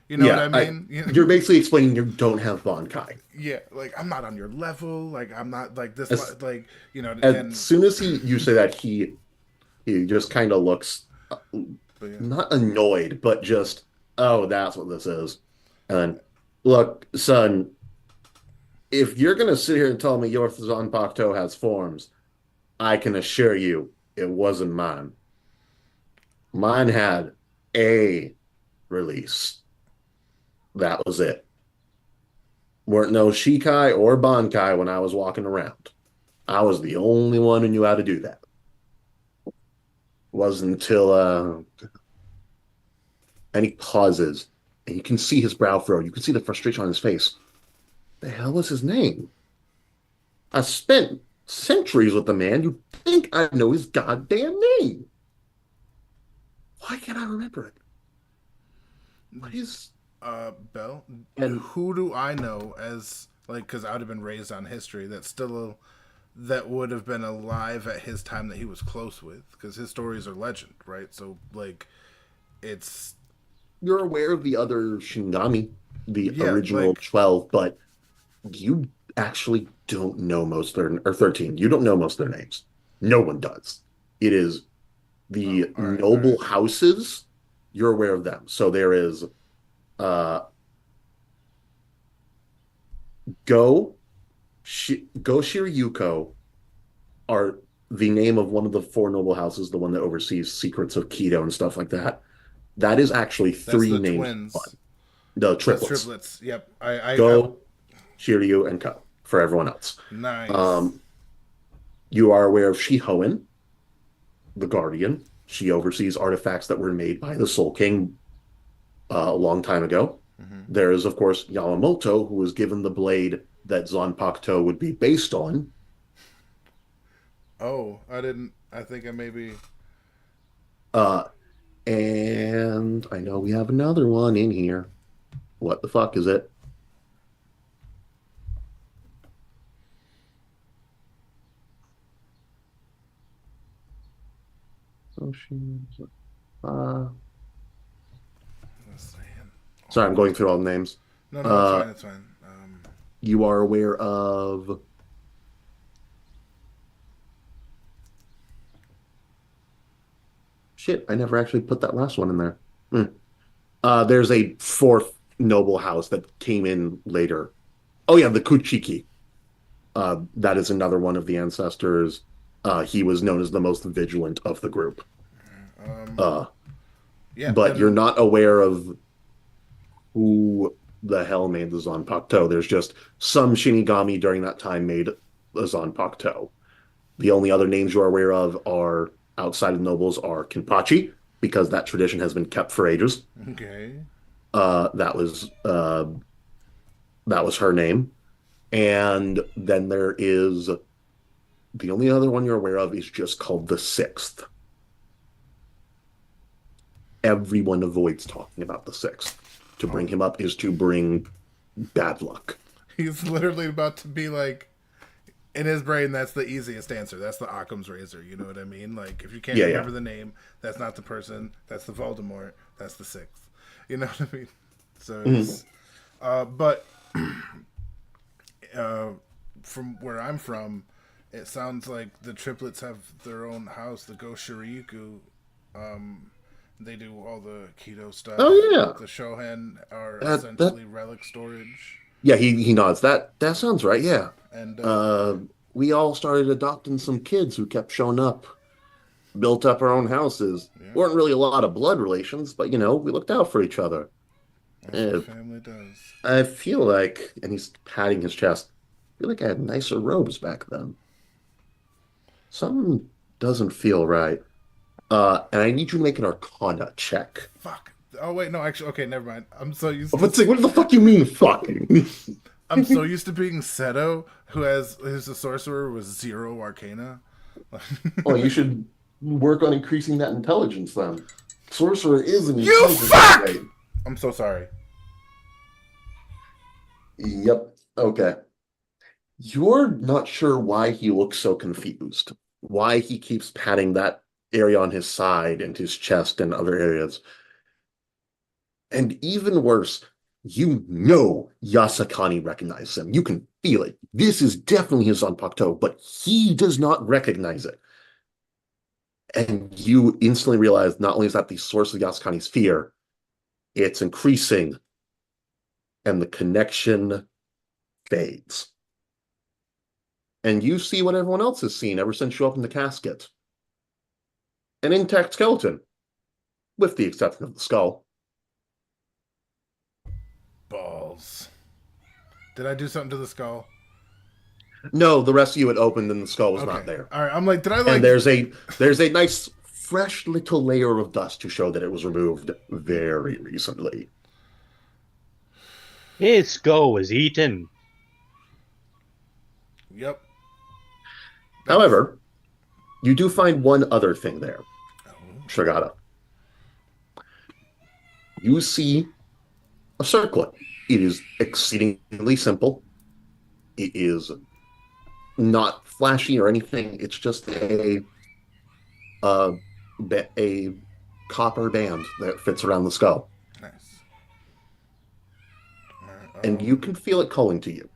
you know what I mean? You're basically explaining you don't have Bankai. Yeah, like I'm not on your level. Like I'm not like this. As, Like as and soon as you say that, he just kind of looks but yeah. not annoyed, but just, oh, that's what this is. And then, look, son, if you're gonna sit here and tell me your Zanpakuto has forms, I can assure you it wasn't mine. Mine had a release. That was it. Weren't no Shikai or Bankai when I was walking around. I was the only one who knew how to do that. Wasn't until and he pauses, and you can see his brow furrow. You can see the frustration on his face. The hell was his name? I spent centuries with the man. You'd think I know his goddamn name. Why can't I remember it? What is Bell, and who do I know as like because I would have been raised on history that's still that would have been alive at his time that he was close with because his stories are legend, right? So like it's you're aware of the other Shinigami, the yeah, original like 12, but you actually don't know most of their, or 13. You don't know most of their names. No one does. It is oh, the all right. noble houses. You're aware of them. So there is uh Go, Go Shiryuko are the name of one of the four noble houses, the one that oversees secrets of Keto and stuff like that. That is actually That's three the names. twins. The That's triplets. triplets. Yep. I Go, Shiryu, and Ko for everyone else. nice. Um, you are aware of Shihoen, the Guardian. She oversees artifacts that were made by the Soul King a long time ago. Hmm. There is, of course, Yamamoto, who was given the blade that Zanpakuto would be based on. Oh, I didn't. I think I maybe. Uh, and I know we have another one in here. What the fuck is it? Oh, uh, Let's see. sorry, I'm going through all the names. No, no, it's Uh, fine. It's fine. you are aware of shit. I never actually put that last one in there. Hmm. There's a fourth noble house that came in later. Oh yeah, the Kuchiki. That is another one of the ancestors. He was known as the most vigilant of the group. Um, Uh, yeah. but you're Then not aware of who the hell made the Zanpakuto. There's just some Shinigami during that time made the Zanpakuto. The only other names you are aware of are outside of nobles are Kinpachi, because that tradition has been kept for ages. okay. Uh, that was uh, that was her name. And then there is the only other one you're aware of is just called the Sixth. Everyone avoids talking about the Sixth. To bring Oh, him up is to bring bad luck. he's literally about to be like in his brain. That's the easiest answer. That's the Occam's razor. You know what I mean? Like if you can't Yeah, yeah. remember the name, that's not the person. That's the Voldemort. That's the sixth. You know what I mean? So Mhm. it's but uh, from where I'm from, it sounds like the triplets have their own house, the Go Shiryu. Um, they do all the keto Oh stuff. yeah. The Shohen are That essentially relic storage, yeah, he nods. That sounds right, yeah. and Uh we all started adopting some kids who kept showing up, built up our own houses. yeah, Weren't really a lot of blood relations, but we looked out for each other. that's what Uh, family does. I feel like, and he's patting his chest, I feel like I had nicer robes back then. Something doesn't feel right. And I need you to make an Arcana check. Fuck. Oh wait, no, actually, okay, never mind. But say, what the fuck you mean, fucking? I'm so used to being Seto, who's a sorcerer with zero Arcana. Oh, you should work on increasing that intelligence then. Sorcerer is an You intelligence fuck! upgrade. I'm so sorry. Yep. Okay. You're not sure why he looks so confused, why he keeps patting that area on his side and his chest and other areas. And even worse, you know Yasakani recognizes him. You can feel it. This is definitely his Zanpakuto, but he does not recognize it. And you instantly realize not only is that the source of Yasakani's fear, it's increasing, and the connection fades. And you see what everyone else has seen ever since you opened the casket. An intact skeleton. with the exception of the skull. Balls. Did I do something to the skull? No, the rest of you had opened and the skull was Okay. not there. All right. I'm like, did I like? And there's a nice fresh little layer of dust to show that it was removed very recently. His skull was eaten. Yep. However, you do find one other thing there, Shogata. You see a circlet. It is exceedingly simple. It is not flashy or anything. It's just a copper band that fits around the skull. Nice. And you can feel it calling to you.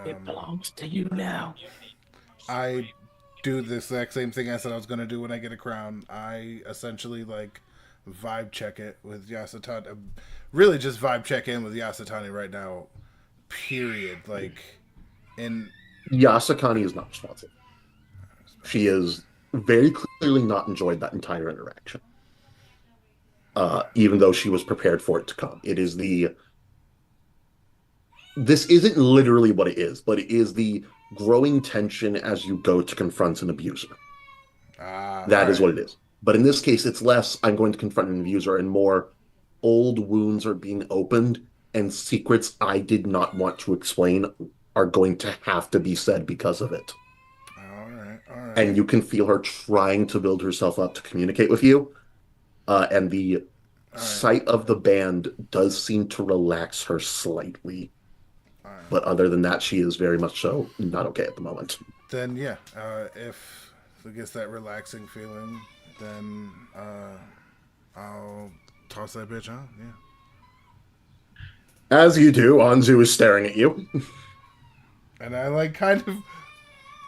It belongs to you now. I do the exact same thing I said I was going to do when I get a crown. I essentially like vibe check it with Yasutani. Really just vibe check in with Yasutani right now. Period. Like, in Yasakani is not responsive. She is very clearly not enjoyed that entire interaction. Even though she was prepared for it to come. This isn't literally what it is, but it is the growing tension as you go to confront an abuser. That is what it is. But in this case, it's less, I'm going to confront an abuser, and more, old wounds are being opened, and secrets I did not want to explain are going to have to be said because of it. All right. And you can feel her trying to build herself up to communicate with you. And the sight of the band does seem to relax her slightly. But other than that, she is very much so not okay at the moment. Then, yeah, if it gets that relaxing feeling, then I'll toss that bitch on, yeah. As you do, Anzu is staring at you. And I like kind of,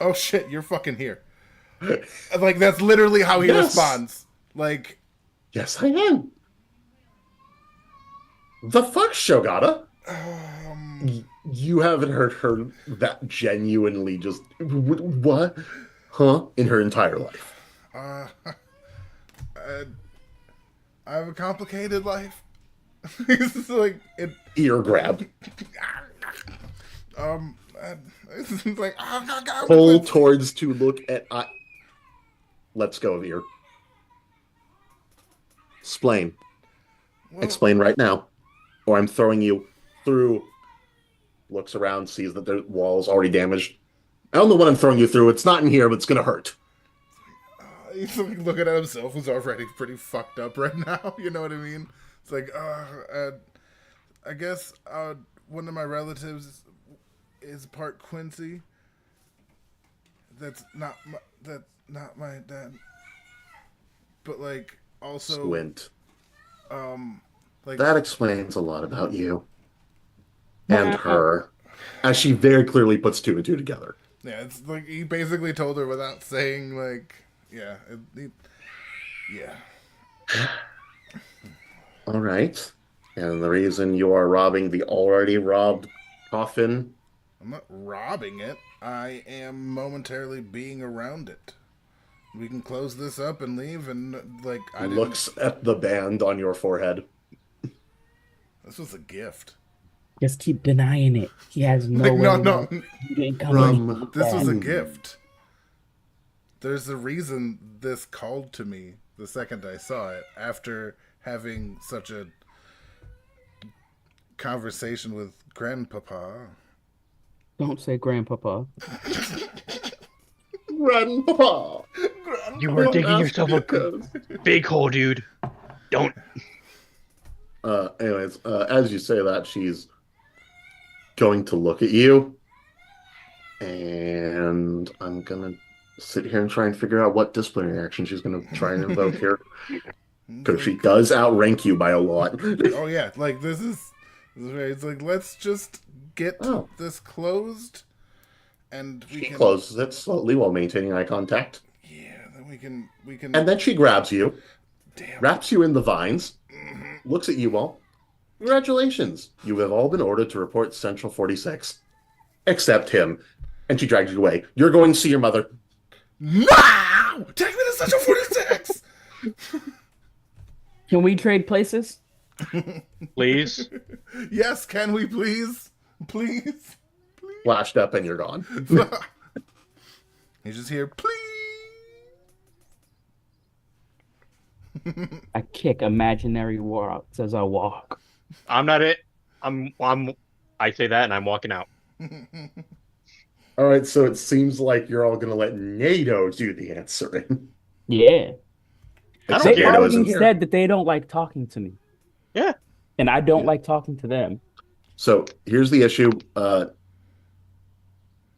oh shit, you're fucking here. Like, that's literally how he responds. Like, yes, I am. The fuck, Shogata? You haven't heard her that genuinely just, what? Huh? In her entire life. I have a complicated life. It's like, Ear grab. it's like, Pull towards to look at, let's go, Ear. Explain. Explain right now. Or I'm throwing you through. Looks around, sees that the wall's already damaged. I don't know what I'm throwing you through. It's not in here, but it's going to hurt. He's like looking at himself, who's already pretty fucked up right now. You know what I mean? It's like, I guess one of my relatives is part Quincy. That's not my dad. But like, also Squint. like That explains a lot about you. And her. As she very clearly puts two and two together. yeah, it's like he basically told her without saying like, yeah, yeah. All right. And the reason you are robbing the already robbed coffin. I'm not robbing it. I am momentarily being around it. We can close this up and leave, and like Looks at the band on your forehead. This was a gift. Just keep denying it. He has no Like, way. no. You didn't come in with This was a that. gift. There's a reason this called to me the second I saw it, after having such a conversation with Grandpapa. Don't say grandpapa. Grandpa! You were digging yourself a big hole, dude. Don't. Anyways, as you say that, she's going to look at you. And I'm going to sit here and try and figure out what disciplinary action she's going to try and invoke here. Because she does outrank you by a lot. Oh yeah, like this is it's like, let's just get this closed, and we She can closes it slowly while maintaining eye contact. Yeah, then we can. And then she grabs you, Damn. wraps you in the vines, looks at you all. Congratulations. You have all been ordered to report to Central 46. Except him. And she drags you away. You're going to see your mother. No! Take me to Central 46! Can we trade places? Please. Yes, can we please? Please? Flashed up and you're gone. He's just here, please. I kick imaginary rocks as I walk. I'm not it. I say that and I'm walking out. All right, so it seems like you're all gonna let NATO do the answering. Yeah. I don't Except They care. NATO isn't already here. said that they don't like talking to me. Yeah. And I don't Yeah. like talking to them. So here's the issue.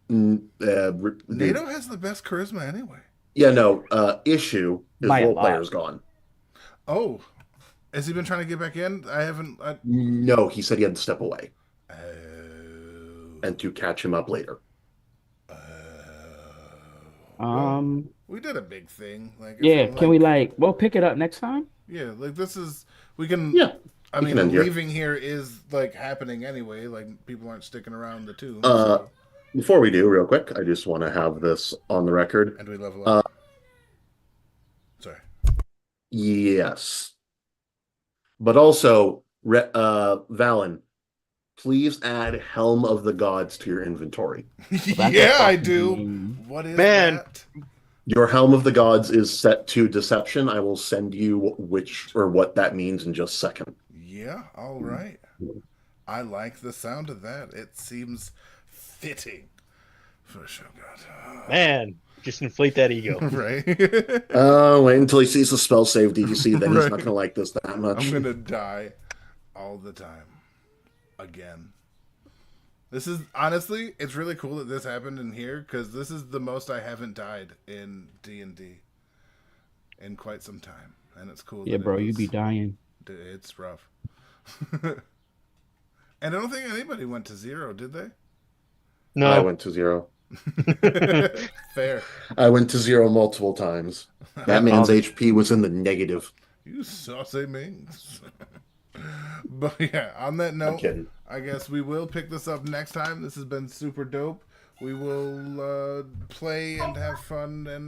NATO has the best charisma anyway. Yeah, no. Issue is By a role lot. player's gone. Oh, has he been trying to get back in? I haven't. No, he said he had to step away Oh. and to catch him up later. We did a big thing. Like, Yeah, can we we'll pick it up next time? Yeah, like this is we can. Yeah, I we mean, can end here. leaving here is like happening anyway. Like people aren't sticking around the tomb. Before we do, real quick, I just want to have this on the record. And we level up. Sorry. Yes, but also, Valen, please add Helm of the Gods to your inventory. Yeah, I do. What is that? Your Helm of the Gods is set to Deception. I will send you what that means in just a second. Yeah, all right. I like the sound of that. It seems fitting for Shogata. Man, just inflate that ego. Right? Wait until he sees the spell save DC, then he's not going to like this that much. I'm going to die all the time. Again. This is, honestly, it's really cool that this happened in here, because this is the most I haven't died in D&D in quite some time. And it's cool. Yeah, bro, you be dying. It's rough. And I don't think anybody went to 0, did they? No. I went to 0. Fair. I went to 0 multiple times. That man's HP was in the negative. You saucy minx. But yeah, on that note, I guess we will pick this up next time. This has been super dope. We will play and have fun and